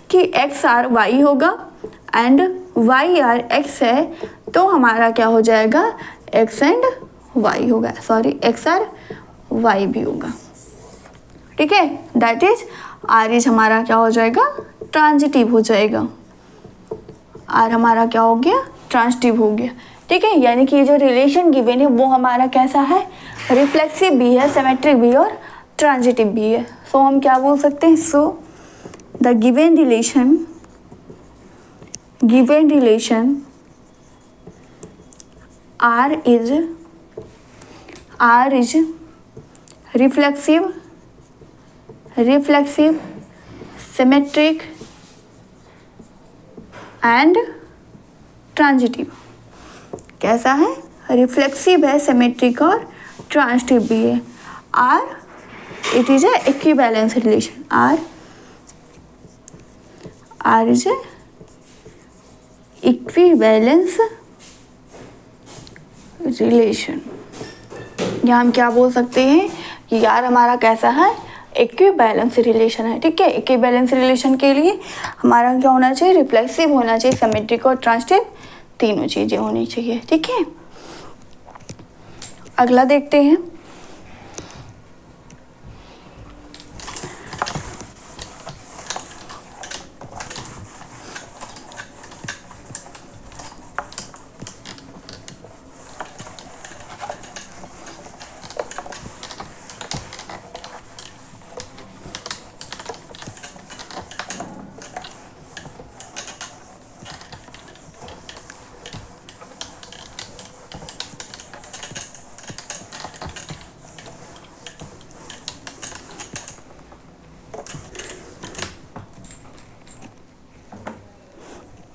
A: कि एक्स आर वाई होगा एंड वाई आर एक्स है, तो हमारा क्या हो जाएगा, एक्स एंड वाई होगा, सॉरी एक्स आर वाई भी होगा। ठीक है, दैट इज आर इज हमारा क्या हो जाएगा, ट्रांजिटिव हो जाएगा। आर हमारा क्या हो गया, ट्रांजिटिव हो गया। ठीक है, यानी कि ये जो रिलेशन गिवन है वो हमारा कैसा है, रिफ्लेक्सिव भी है, सिमेट्रिक भी और ट्रांजिटिव भी है। सो हम क्या बोल सकते हैं, so the given relation R is reflexive, symmetric and transitive. कैसा है, रिफ्लेक्सिव है, सिमेट्रिक और ट्रांजिटिव भी है। R it is a equivalence relation, R is a equivalence relation. या हम क्या बोल सकते हैं कि यार हमारा कैसा है, इक्विवेलेंस रिलेशन है। ठीक है, इक्विवेलेंस रिलेशन के लिए हमारा क्या होना चाहिए, रिफ्लेक्सिव होना चाहिए, सिमेट्रिक और ट्रांजिटिव, तीनों चीज़ें होनी चाहिए। ठीक है, अगला देखते हैं।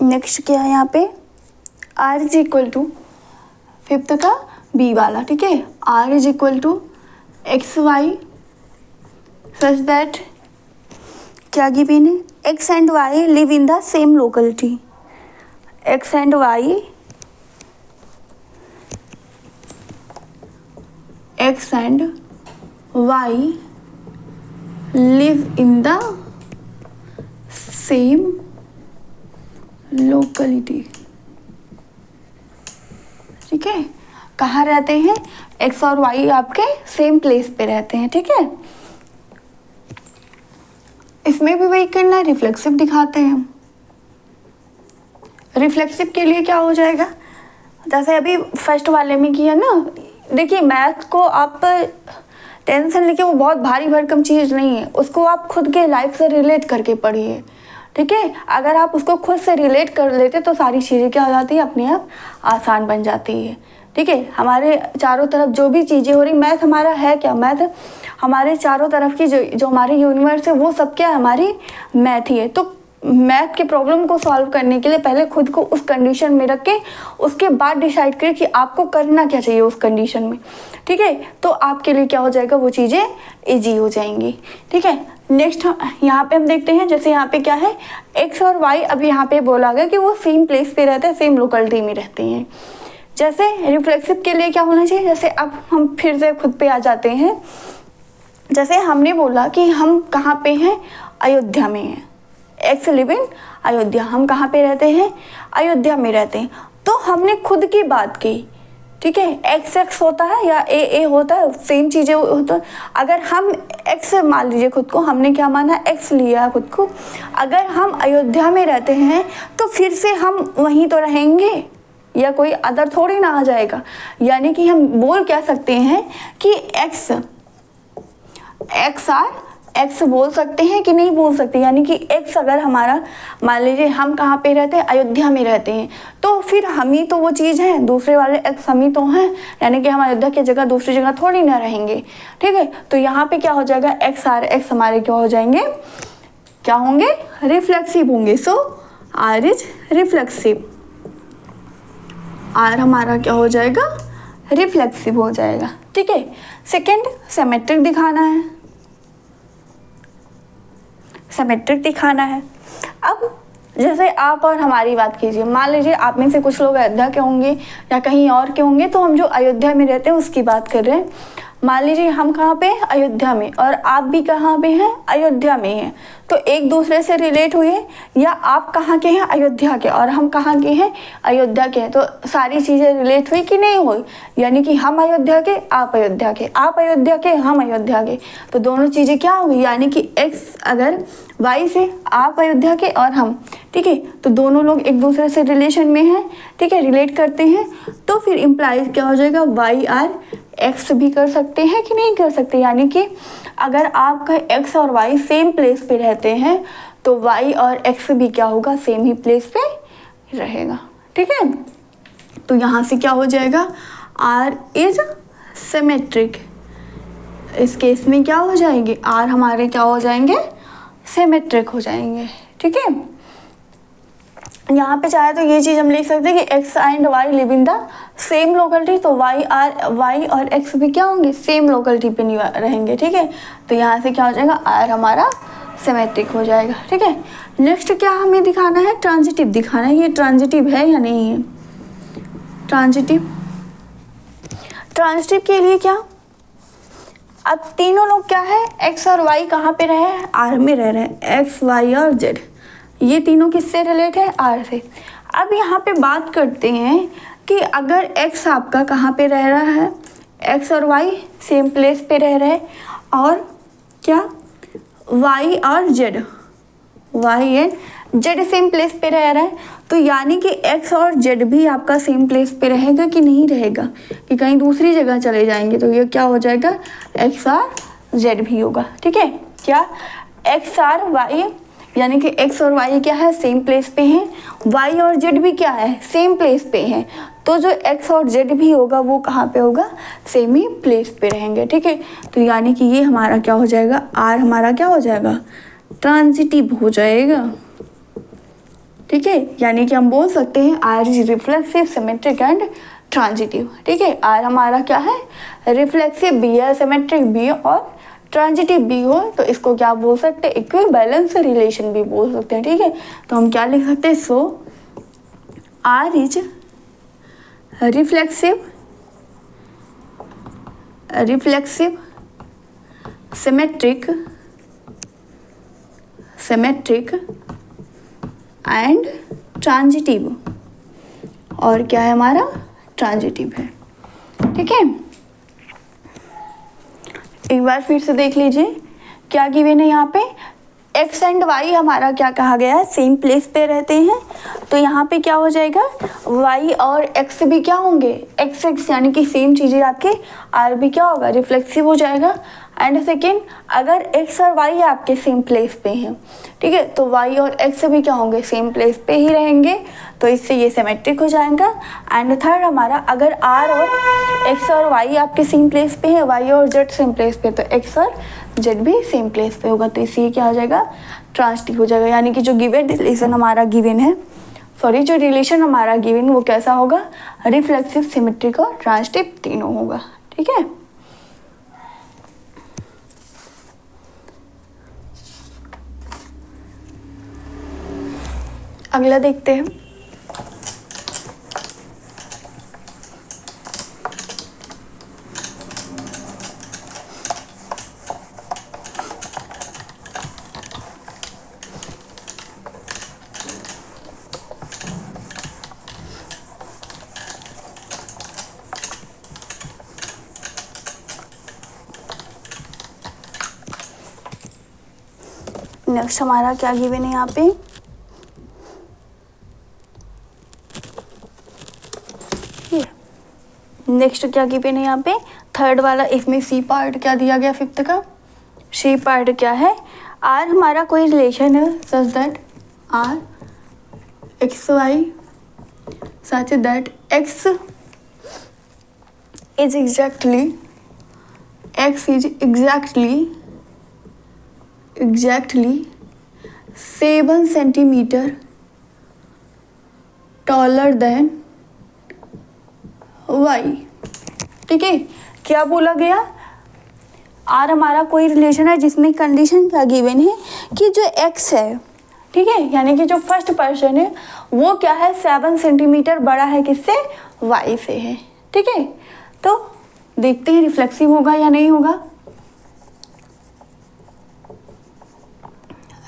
A: नेक्स्ट क्या है यहाँ पे, R is equal to, fifth का बी वाला। ठीक है, R is equal to x y such that क्या गिवन है, x and y live in the same locality, x and y live in the same locality. ठीक है, कहाँ रहते हैं, एक्स और वाई आपके सेम प्लेस पे रहते हैं। ठीक है, इसमें भी वही करना है, रिफ्लेक्सिव दिखाते हैं हम। रिफ्लेक्सिव के लिए क्या हो जाएगा, जैसे अभी फर्स्ट वाले में किया ना। देखिए, मैथ को आप टेंशन लेके, वो बहुत भारी भरकम चीज़ नहीं है, उसको आप खुद के लाइफ से रिलेट करके पढ़िए। ठीक है, अगर आप उसको खुद से रिलेट कर लेते तो सारी चीज़ें क्या हो जाती है, अपने आप आसान बन जाती है। ठीक है, हमारे चारों तरफ जो भी चीज़ें हो रही, मैथ हमारा है क्या, मैथ हमारे चारों तरफ की जो हमारी यूनिवर्स है वो सब क्या हमारी मैथ ही है। तो मैथ के प्रॉब्लम को सॉल्व करने के लिए पहले खुद को उस कंडीशन में रख के उसके बाद डिसाइड करें कि आपको करना क्या चाहिए उस कंडीशन में। ठीक है, तो आपके लिए क्या हो जाएगा, वो चीज़ें ईजी हो जाएंगी। ठीक है, नेक्स्ट यहाँ पे हम देखते हैं, जैसे यहाँ पे क्या है, एक्स और वाई, अब यहाँ पे बोला गया कि वो सेम प्लेस पे रहते हैं, सेम लोकेलिटी में रहते हैं। जैसे रिफ्लेक्सिव के लिए क्या होना चाहिए, जैसे अब हम फिर से खुद पे आ जाते हैं। जैसे हमने बोला कि हम कहाँ पे हैं, अयोध्या में हैं, एक्स लिव इन अयोध्या, हम कहाँ पे रहते हैं, अयोध्या में रहते हैं। तो हमने खुद की बात की, ठीक है, एक्स एक्स होता है या ए होता है, सेम चीज़ें होता है। अगर हम एक्स मान लीजिए खुद को, हमने क्या माना, एक्स लिया खुद को। अगर हम अयोध्या में रहते हैं तो फिर से हम वहीं तो रहेंगे, या कोई अदर थोड़ी ना आ जाएगा। यानी कि हम बोल क्या सकते हैं कि एक्स बोल सकते हैं कि नहीं बोल सकते। यानी कि एक्स अगर हमारा, मान लीजिए हम कहाँ पे रहते हैं, अयोध्या में रहते हैं, तो फिर हम ही तो वो चीज़ है, दूसरे वाले एक्स हम ही तो हैं। यानी कि हम अयोध्या की जगह दूसरी जगह थोड़ी ना रहेंगे, ठीक है। तो यहाँ पे क्या हो जाएगा, एक्स हमारे क्या हो जाएंगे, क्या होंगे, रिफ्लेक्सिव होंगे। सो आर इज रिफ्लेक्सिव, आर हमारा क्या हो जाएगा, रिफ्लेक्सिव हो जाएगा, ठीक है। सेकेंड, सिमेट्रिक दिखाना है, सिमेट्रिक दिखाना है। अब जैसे आप और हमारी बात कीजिए, मान लीजिए आप में से कुछ लोग अयोध्या के होंगे या कहीं और के होंगे, तो हम जो अयोध्या में रहते हैं उसकी बात कर रहे हैं। मान लीजिए हम कहाँ पे, अयोध्या में, और आप भी कहाँ पे हैं, अयोध्या में हैं। तो एक दूसरे से रिलेट हुए, या आप कहाँ के हैं, अयोध्या के, और हम कहाँ के हैं, अयोध्या के हैं। तो सारी चीज़ें रिलेट हुई कि नहीं हुई, यानी कि हम अयोध्या के, आप अयोध्या के, आप अयोध्या के, हम अयोध्या के। तो दोनों चीज़ें क्या हुई, यानी कि एक्स अगर वाई से, आप अयोध्या के और हम, ठीक है, तो दोनों लोग एक दूसरे से रिलेशन में हैं, ठीक है, रिलेट करते हैं। तो फिर इम्प्लाइज क्या हो जाएगा, वाई आर एक्स भी कर सकते हैं कि नहीं कर सकते। यानी कि अगर आपका एक्स और वाई सेम प्लेस पे रहते हैं तो वाई और एक्स भी क्या होगा, सेम ही प्लेस पे रहेगा, ठीक है। तो यहाँ से क्या हो जाएगा, आर इज सिमेट्रिक। इस केस में क्या हो जाएंगे, आर हमारे क्या हो जाएंगे, सिमेट्रिक हो जाएंगे, ठीक है। यहाँ पे चाहे तो ये चीज़ हम लिख सकते हैं कि x and y live in the same locality. तो वाई और एक्स भी क्या होंगे, सेम लोकेलिटी पे नहीं रहेंगे, ठीक है। तो यहाँ से क्या हो जाएगा, आर हमारा सिमेट्रिक हो जाएगा, ठीक है। नेक्स्ट क्या हमें दिखाना है, ट्रांजिटिव दिखाना है। ये ट्रांजिटिव है या नहीं है, ट्रांजिटिव के लिए क्या, अब तीनों लोग क्या है, एक्स और वाई कहाँ पे रहे हैं, आर में रह रहे हैं, एक्स वाई और जेड, ये तीनों किससे रिलेट है, आर से। अब यहाँ पे बात करते हैं कि अगर एक्स आपका कहाँ पे रह रहा है, एक्स और वाई सेम प्लेस पे रह रहे हैं, और क्या, वाई और z, y and z same place पे रह रहा है। तो यानी कि एक्स और जेड भी आपका सेम प्लेस पे रहेगा कि नहीं रहेगा, कि कहीं दूसरी जगह चले जाएंगे। तो ये क्या हो जाएगा, एक्स आर जेड भी होगा, ठीक है। क्या, एक्स आर वाई, यानी कि एक्स और वाई क्या है, सेम प्लेस पे हैं, वाई और जेड भी क्या है, सेम प्लेस पे हैं। तो जो एक्स और जेड भी होगा वो कहाँ पे होगा, सेम ही प्लेस पे रहेंगे, ठीक है। तो यानी कि ये हमारा क्या हो जाएगा, आर हमारा क्या हो जाएगा, ट्रांजिटिव हो जाएगा, ठीक है। यानी कि हम बोल सकते हैं R is reflexive, symmetric and transitive, ठीक है। आर हमारा क्या है, रिफ्लेक्सिव भी है, सिमेट्रिक भी है और ट्रांजिटिव भी हो, तो इसको क्या बोल सकते हैं, इक्विवेलेंस रिलेशन भी बोल सकते हैं, ठीक है। तो हम क्या लिख सकते हैं, so R is reflexive, symmetric and transitive, और क्या है हमारा, ट्रांजिटिव है, ठीक है। एक बार फिर से देख लीजिए क्या गिवन है यहाँ पे, एक्स एंड वाई हमारा क्या कहा गया है, सेम प्लेस पे रहते हैं। तो यहाँ पे क्या हो जाएगा, वाई और एक्स भी क्या होंगे, एक्स एक्स, यानी कि सेम चीज़ें आपके, आर भी क्या होगा, रिफ्लेक्सिव हो जाएगा। एंड सेकेंड, अगर एक्स और वाई आपके सेम प्लेस पे हैं, ठीक है, तो वाई और एक्स भी क्या होंगे, सेम प्लेस पे ही रहेंगे, तो इससे ये सिमेट्रिक हो जाएगा। एंड थर्ड हमारा, अगर आर और एक्स और वाई आपके सेम प्लेस पे है, वाई और जेड सेम प्लेस पे, तो एक्स और जेड भी सेम प्लेस पे होगा, तो इससे क्या हो जाएगा, ट्रांजिटिव हो जाएगा। यानी कि जो गिवन रिलेशन हमारा गिवन है, जो रिलेशन हमारा गिवन वो कैसा होगा, रिफ्लेक्सिव, सिमेट्रिक और ट्रांजिटिव तीनों होगा, ठीक है। अगला देखते हैं, नेक्स्ट हमारा क्या गिवन है यहाँ पे, नेक्स्ट क्या गिवन है यहाँ पे, थर्ड वाला, इसमें सी पार्ट क्या दिया गया फिफ्थ का, सी पार्ट क्या है, आर हमारा कोई रिलेशन है such that R x y such that x is exactly 7 centimetre taller than Y. ठीक है, क्या बोला गया, आर हमारा कोई रिलेशन है जिसमें कंडीशन क्या गिवन है कि जो एक्स है, ठीक है, यानी कि जो फर्स्ट पर्सन है वो क्या है 7 सेंटीमीटर बड़ा है किससे, वाई से है। ठीक है, तो देखते हैं रिफ्लेक्सिव होगा या नहीं होगा।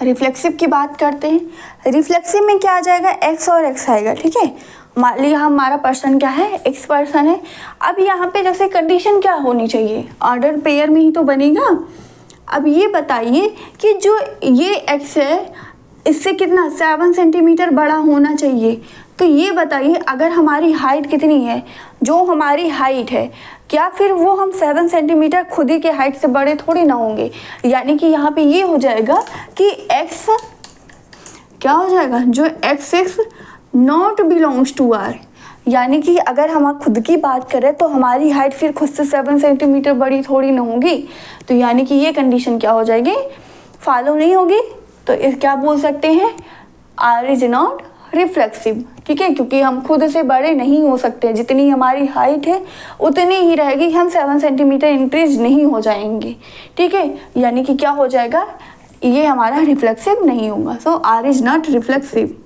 A: रिफ्लेक्सिव की बात करते हैं। रिफ्लेक्सिव में क्या आ जाएगा, एक्स और एक्स आएगा। ठीक है, मान लिया हमारा पर्सन क्या है, एक्स पर्सन है। अब यहाँ पे जैसे कंडीशन क्या होनी चाहिए, ऑर्डर पेयर में ही तो बनेगा। अब ये बताइए कि जो ये एक्स है इससे कितना 7 सेंटीमीटर बड़ा होना चाहिए। तो ये बताइए अगर हमारी हाइट कितनी है, जो हमारी हाइट है, क्या फिर वो हम 7 सेंटीमीटर खुद ही के हाइट से बड़े थोड़ी ना होंगे। यानी कि यहाँ पे ये हो जाएगा कि एक्स क्या हो जाएगा, जो x x not belongs to R. यानी कि अगर हम खुद की बात करें तो हमारी हाइट फिर खुद से 7 सेंटीमीटर बड़ी थोड़ी ना होगी। तो यानी कि ये कंडीशन क्या हो जाएगी, फॉलो नहीं होगी। तो इस क्या बोल सकते हैं, आर इज नॉट रिफ्लेक्सिव। ठीक है, क्योंकि हम खुद से बड़े नहीं हो सकते, जितनी हमारी हाइट है उतनी ही रहेगी, हम 7 सेंटीमीटर इंक्रीज नहीं हो जाएंगे। ठीक है, यानी कि क्या हो जाएगा, ये हमारा रिफ्लेक्सिव नहीं होगा। So R is not reflexive,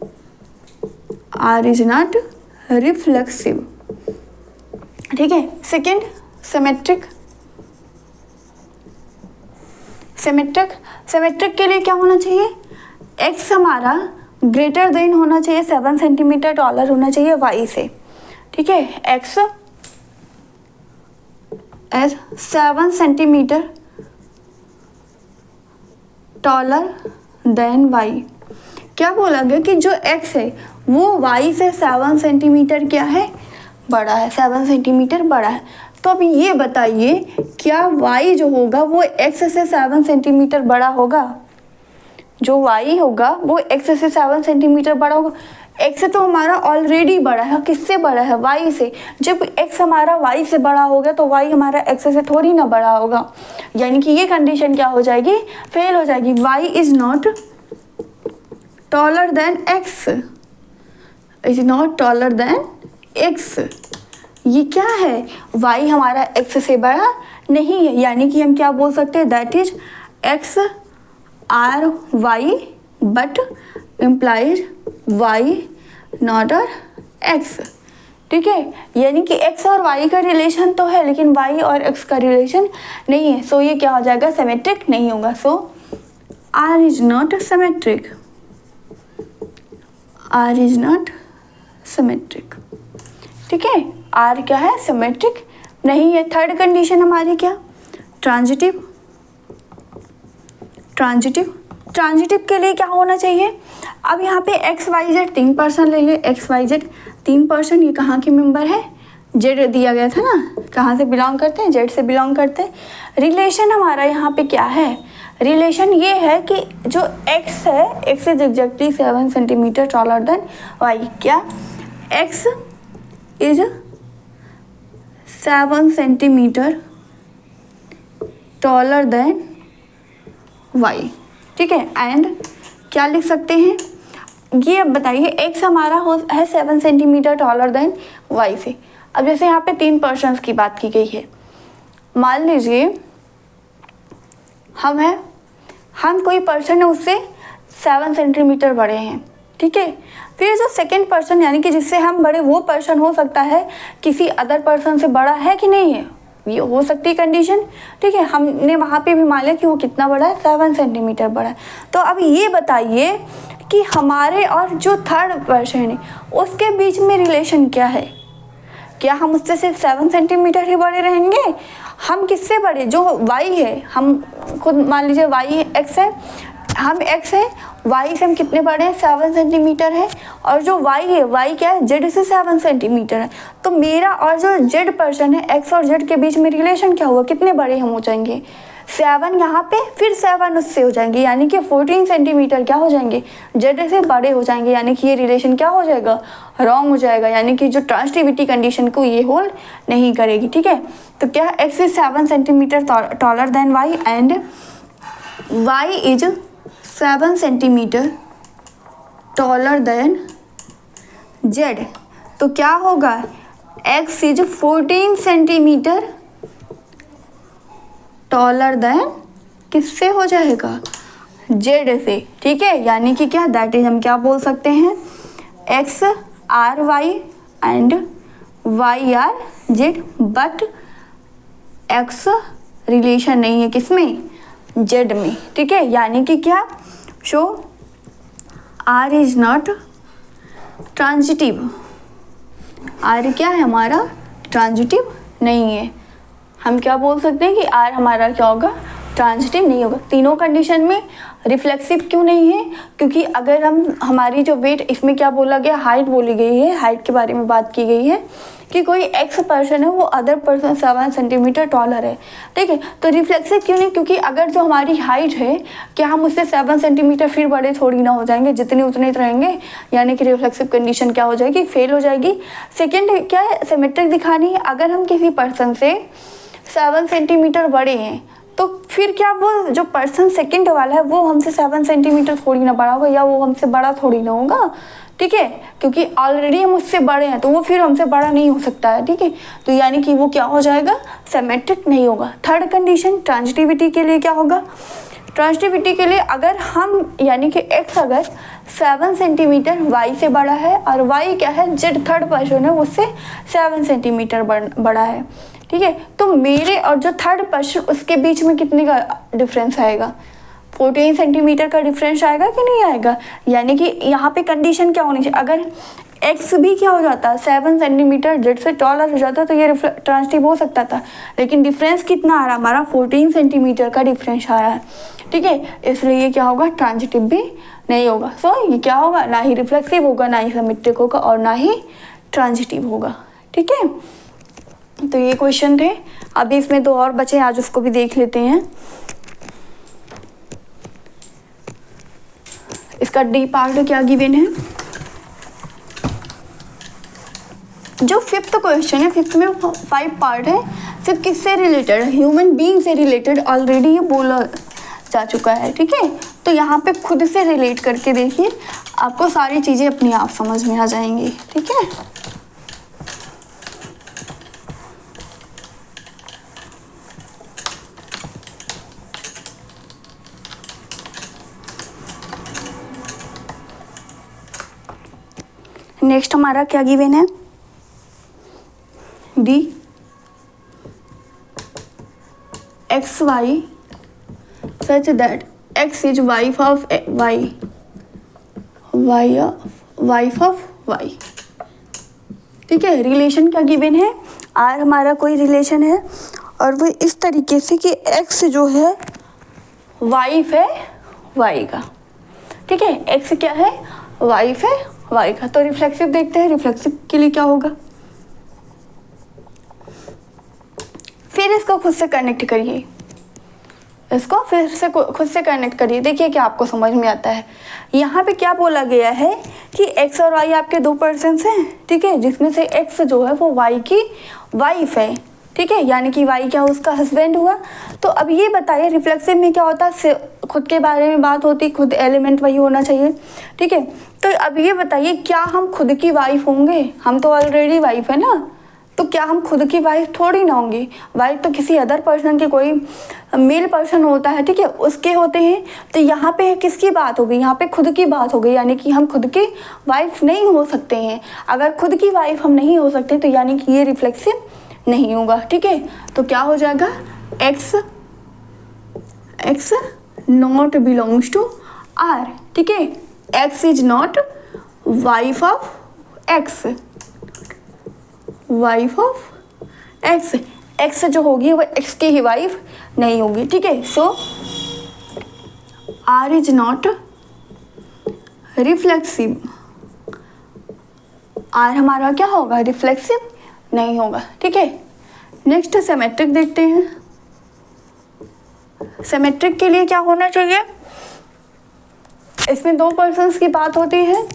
A: R is not reflexive. ठीक है, सेकेंड सिमेट्रिक। सिमेट्रिक के लिए क्या होना चाहिए, एक्स हमारा ग्रेटर देन होना चाहिए 7 सेंटीमीटर टॉलर होना चाहिए वाई से। ठीक है, x as 7 centimetre taller than Y. क्या बोला गया कि जो एक्स है वो वाई से 7 सेंटीमीटर क्या है, बड़ा है, 7 सेंटीमीटर बड़ा है। तो अब ये बताइए क्या वाई जो होगा वो एक्स से 7 सेंटीमीटर बड़ा होगा, जो वाई होगा वो एक्स से 7 सेंटीमीटर बड़ा होगा। एक्स तो हमारा ऑलरेडी बड़ा है, किससे बड़ा है, वाई से। जब एक्स हमारा वाई से बड़ा हो गया तो वाई हमारा एक्स से थोड़ी ना बड़ा होगा। यानी कि ये कंडीशन क्या हो जाएगी, फेल हो जाएगी। Y is not taller than x, is not taller than x. ये क्या है, वाई हमारा एक्स से बड़ा नहीं है। यानी कि हम क्या बोल सकते हैं, that is x R y but implies y not R x. ठीक है, यानी कि एक्स और वाई का रिलेशन तो है लेकिन वाई और एक्स का रिलेशन नहीं है। सो ये क्या हो जाएगा, सिमेट्रिक नहीं होगा। So R is not symmetric, R is not symmetric. ठीक है, आर क्या है, सिमेट्रिक नहीं है। थर्ड कंडीशन हमारी क्या, ट्रांजिटिव। ट्रांजिटिव के लिए क्या होना चाहिए, अब यहाँ पे एक्स वाई जेड 3% ले ले, एक्स वाई जेड 3%, ये कहाँ के मेंबर है, जेड दिया गया था ना, कहाँ से बिलोंग करते हैं, जेड से बिलोंग करते हैं। रिलेशन हमारा यहाँ पे क्या है, रिलेशन ये है कि जो एक्स है, x is exactly 7 centimetre taller than Y. क्या, X is 7 centimetre taller than Y. ठीक है, एंड क्या लिख सकते हैं, ये अब बताइए एक्स हमारा है 7 सेंटीमीटर टॉलर देन वाई से। अब जैसे यहाँ पे 3% की बात की गई है, मान लीजिए हम कोई पर्सन है उससे 7 सेंटीमीटर बड़े हैं। ठीक है, फिर जो सेकंड पर्सन यानी कि जिससे हम बड़े, वो पर्सन हो सकता है किसी अदर पर्सन से बड़ा है कि नहीं है, ये हो सकती है कंडीशन। ठीक है, हमने वहाँ पे भी मान लिया कि वो कितना बड़ा है, 7 सेंटीमीटर बड़ा है। तो अब ये बताइए कि हमारे और जो थर्ड पर्सन है उसके बीच में रिलेशन क्या है, क्या हम उससे सिर्फ 7 सेंटीमीटर ही बड़े रहेंगे, हम किससे बड़े, जो वाई है, हम खुद मान लीजिए वाई एक्स है, हम x है, y से हम कितने बड़े हैं, 7 सेंटीमीटर है, और जो y है, y क्या है, z से 7 सेंटीमीटर है। तो मेरा और जो z पर्सन है, x और z के बीच में रिलेशन क्या हुआ, कितने बड़े हम हो जाएंगे, 7 यहाँ पे, फिर 7 उससे हो जाएंगे, यानी कि 14 सेंटीमीटर क्या हो जाएंगे, z से बड़े हो जाएंगे, यानी कि ये रिलेशन क्या हो जाएगा, रॉन्ग हो जाएगा, यानी कि जो ट्रांसिटिविटी कंडीशन को ये होल्ड नहीं करेगी। ठीक है, तो क्या x is 7 centimetre taller then y and y is 7 centimetre taller then z, तो क्या होगा, x is 14 centimetre taller then किससे हो जाएगा, z से। ठीक है, यानी कि क्या, दैट इज हम क्या बोल सकते हैं, x R y and y R z, but x relation नहीं है किसमें, z में। ठीक है, यानी कि क्या, show r is not transitive, r क्या है हमारा, ट्रांजिटिव नहीं है। हम क्या बोल सकते हैं कि r हमारा क्या होगा, ट्रांजिटिव नहीं होगा। तीनों कंडीशन में रिफ्लेक्सिव क्यों नहीं है, क्योंकि अगर हम हमारी जो वेट, इसमें क्या बोला गया, हाइट बोली गई है, हाइट के बारे में बात की गई है कि कोई एक्स पर्सन है वो अदर पर्सन 7 सेंटीमीटर टॉलर है। ठीक है, तो रिफ्लेक्सिव क्यों नहीं, क्योंकि अगर जो हमारी हाइट है, क्या हम उससे 7 सेंटीमीटर फिर बड़े थोड़ी ना हो जाएंगे, जितने उतने रहेंगे, यानी कि रिफ्लेक्सिव कंडीशन क्या हो जाएगी, फेल हो जाएगी। सेकेंड क्या है, सिमेट्रिक दिखानी है। अगर हम किसी पर्सन से 7 सेंटीमीटर बड़े हैं, तो फिर क्या वो जो पर्सन सेकंड वाला है वो हमसे 7 सेंटीमीटर थोड़ी ना बड़ा होगा, या वो हमसे बड़ा थोड़ी ना होगा। ठीक है, क्योंकि ऑलरेडी हम उससे बड़े हैं, तो वो फिर हमसे बड़ा नहीं हो सकता है। ठीक है, तो यानी कि वो क्या हो जाएगा, सिमेट्रिक नहीं होगा। थर्ड कंडीशन ट्रांजिटिविटी के लिए क्या होगा, ट्रांजिटिविटी के लिए अगर हम, यानी कि x अगर 7 सेंटीमीटर y से बड़ा है, और y क्या है, z थर्ड पर्सन है, उससे 7 सेंटीमीटर बड़ा है। ठीक है, तो मेरे और जो थर्ड पर्सन उसके बीच में कितने का डिफरेंस आएगा, 14 सेंटीमीटर का डिफरेंस आएगा कि नहीं आएगा। यानी कि यहाँ पे कंडीशन क्या होनी चाहिए, अगर x भी क्या हो जाता है 7 सेंटीमीटर z से टॉलर हो जाता तो ये ट्रांजिटिव हो सकता था, लेकिन डिफरेंस कितना आ रहा है हमारा, 14 सेंटीमीटर का डिफरेंस आ रहा है। ठीक है, इसलिए ये क्या होगा, ट्रांजिटिव भी नहीं होगा। सो ये क्या होगा, ना ही रिफ्लेक्सिव होगा, ना ही सिमेट्रिक होगा, और ना ही ट्रांजिटिव होगा। ठीक है, तो ये क्वेश्चन थे। अभी इसमें 2 और बचे, आज उसको भी देख लेते हैं। इसका डी पार्ट क्या गिवन है, जो 5th क्वेश्चन है, 5th में 5 पार्ट है, सिर्फ किससे रिलेटेड है, ह्यूमन बीइंग से रिलेटेड, ऑलरेडी ये बोला जा चुका है। ठीक है, तो यहाँ पे खुद से रिलेट करके देखिए, आपको सारी चीज़ें अपने आप समझ में आ जाएंगी। ठीक है, नेक्स्ट हमारा क्या गिवन है, D x y such that x is wife of y, wife of y. ठीक है, रिलेशन क्या गिवन है, आर हमारा कोई रिलेशन है, और वो इस तरीके से कि एक्स जो है वाइफ है वाई का। ठीक है, एक्स क्या है, वाइफ है वाई का। तो रिफ्लेक्सिव देखते हैं, रिफ्लेक्सिव के लिए क्या होगा, फिर इसको खुद से कनेक्ट करिए, इसको फिर से खुद से कनेक्ट करिए, देखिए क्या आपको समझ में आता है। यहाँ पे क्या बोला गया है कि x और y आपके 2 पर्सन्स हैं। ठीक है, जिसमें से x जो है वो y की वाइफ है। ठीक है, यानी कि y क्या उसका हस्बैंड हुआ। तो अब ये बताइए रिफ्लेक्सिव में क्या होता है, खुद के बारे में बात होती, खुद एलिमेंट वही होना चाहिए। ठीक है, तो अब ये बताइए क्या हम खुद की वाइफ होंगे, हम तो ऑलरेडी वाइफ है ना, तो क्या हम खुद की वाइफ थोड़ी ना होंगे, वाइफ तो किसी अदर पर्सन के, कोई मेल पर्सन होता है। ठीक है, उसके होते हैं। तो यहाँ पे किसकी बात हो गई, यहाँ पे खुद की बात हो गई, यानी कि हम खुद की वाइफ नहीं हो सकते हैं। अगर खुद की वाइफ हम नहीं हो सकते तो यानी कि ये रिफ्लेक्सिव नहीं होगा। ठीक है, तो क्या हो जाएगा, x not belongs to R. ठीक है, x is not wife of x, wife of x, x जो होगी वो एक्स की ही वाइफ नहीं होगी। ठीक है, so R is not reflexive, R हमारा क्या होगा, रिफ्लेक्सिव नहीं होगा। ठीक है, नेक्स्ट सिमेट्रिक देखते हैं। सिमेट्रिक के लिए क्या होना चाहिए, इसमें दो पर्सन्स की बात होती है,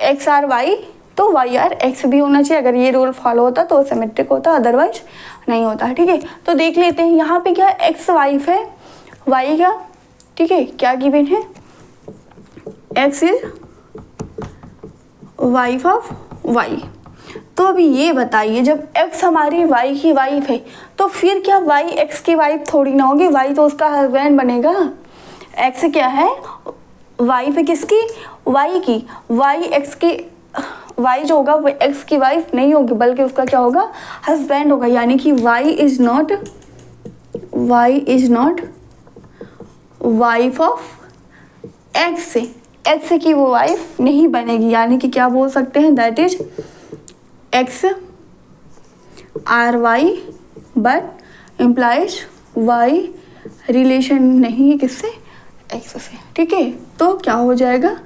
A: एक्स आर वाई, तो वाई आर एक्स भी होना चाहिए। अगर ये रूल फॉलो होता तो सिमेट्रिक होता, अदरवाइज नहीं होता। ठीक है, तो देख लेते हैं यहाँ पे क्या एक्स वाइफ है, वाई का, ठीक है, क्या गिवन है, x is wife of y. तो अभी ये बताइए, जब x हमारी y की वाइफ है तो फिर क्या y x की वाइफ थोड़ी ना होगी, y तो उसका हस्बैंड बनेगा। x क्या है, वाइफ है किसकी, y की, y x की, y जो होगा वो x की वाइफ नहीं होगी बल्कि उसका क्या होगा, हस्बैंड होगा। यानी कि y is not wife of x, x की वो वाइफ नहीं बनेगी। यानी कि क्या बोल सकते हैं, that is x R y but implies y relation नहीं है किससे, एक्स से। ठीक है, तो क्या हो जाएगा,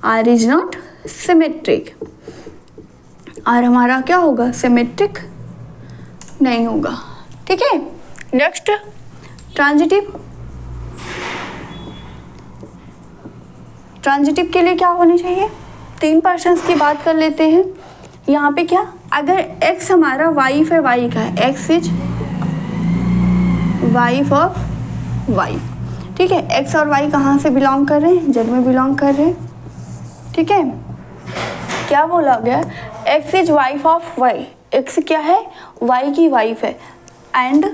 A: R is not symmetric, R हमारा क्या होगा, सिमेट्रिक नहीं होगा। ठीक है, नेक्स्ट ट्रांजिटिव। ट्रांजिटिव के लिए क्या होनी चाहिए, तीन पर्सन्स की बात कर लेते हैं। यहाँ पे क्या, अगर x हमारा वाइफ है, y का है, x is wife of y। ठीक है, x और y कहाँ से बिलोंग कर रहे हैं, जेड में बिलोंग कर रहे हैं। ठीक है, क्या बोला गया, x is wife of y, x क्या है, y की वाइफ है। एंड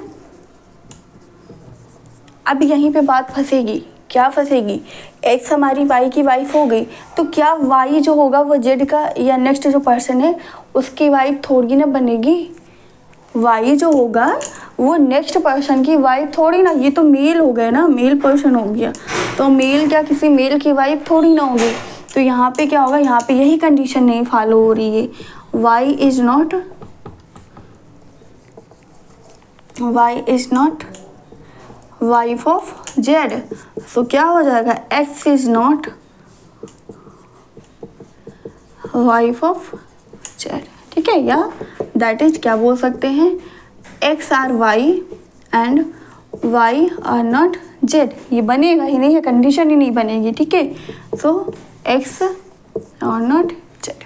A: अब यहीं पे बात फंसेगी, क्या फंसेगी, एक्स हमारी वाई की वाइफ हो गई तो क्या वाई जो होगा वो जेड का या नेक्स्ट जो पर्सन है उसकी वाइफ थोड़ी ना बनेगी। वाई जो होगा वो नेक्स्ट पर्सन की वाइफ थोड़ी ना, ये तो मेल हो गया ना, मेल पर्सन हो गया, तो मेल क्या किसी मेल की वाइफ थोड़ी ना होगी। तो यहाँ पे क्या होगा, यहाँ पे यही कंडीशन नहीं फॉलो हो रही है, Y is not wife of Z. So क्या हो जाएगा, X is not wife of Z. ठीक है, या दैट इज क्या बोल सकते हैं, X R Y and Y R not Z. ये बनेगा ही नहीं, ये कंडीशन ही नहीं बनेगी। ठीक है, so x R not z.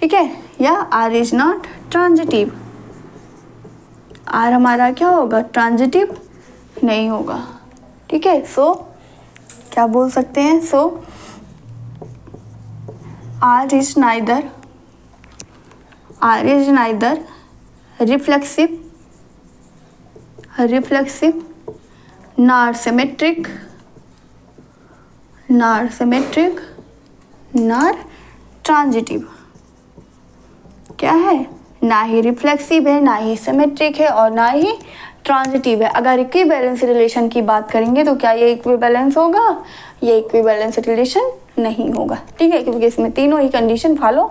A: ठीक है, या R is not transitive, R हमारा क्या होगा, ट्रांजिटिव नहीं होगा। ठीक है, सो क्या बोल सकते हैं, so R is neither reflexive nor symmetric nor transitive. क्या है, ना ही रिफ्लेक्सिव है, ना ही सिमेट्रिक है और ना ही ट्रांजिटिव है। अगर इक्विवेलेंस रिलेशन की बात करेंगे तो क्या ये इक्विवेलेंस होगा, ये इक्विवेलेंस रिलेशन नहीं होगा। ठीक है, क्योंकि इसमें तीनों ही कंडीशन फॉलो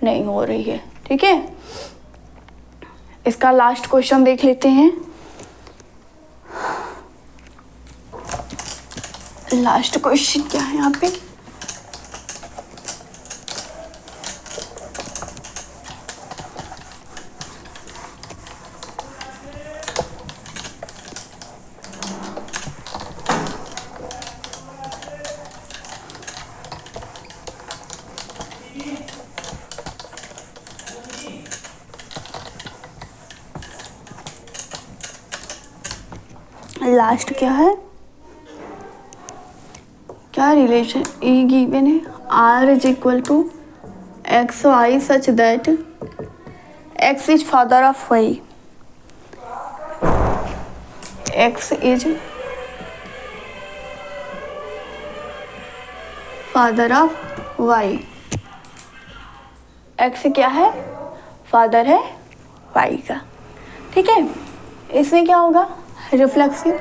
A: नहीं हो रही है। ठीक है, इसका लास्ट क्वेश्चन देख लेते हैं। लास्ट क्वेश्चन क्या है यहाँ पे, लास्ट क्या है, क्या रिलेशन ई गिवन है, R is equal to x y such that x is father of y, x is father of y, x क्या है, फादर है वाई का। ठीक है, इसमें क्या होगा, रिफ्लेक्सिव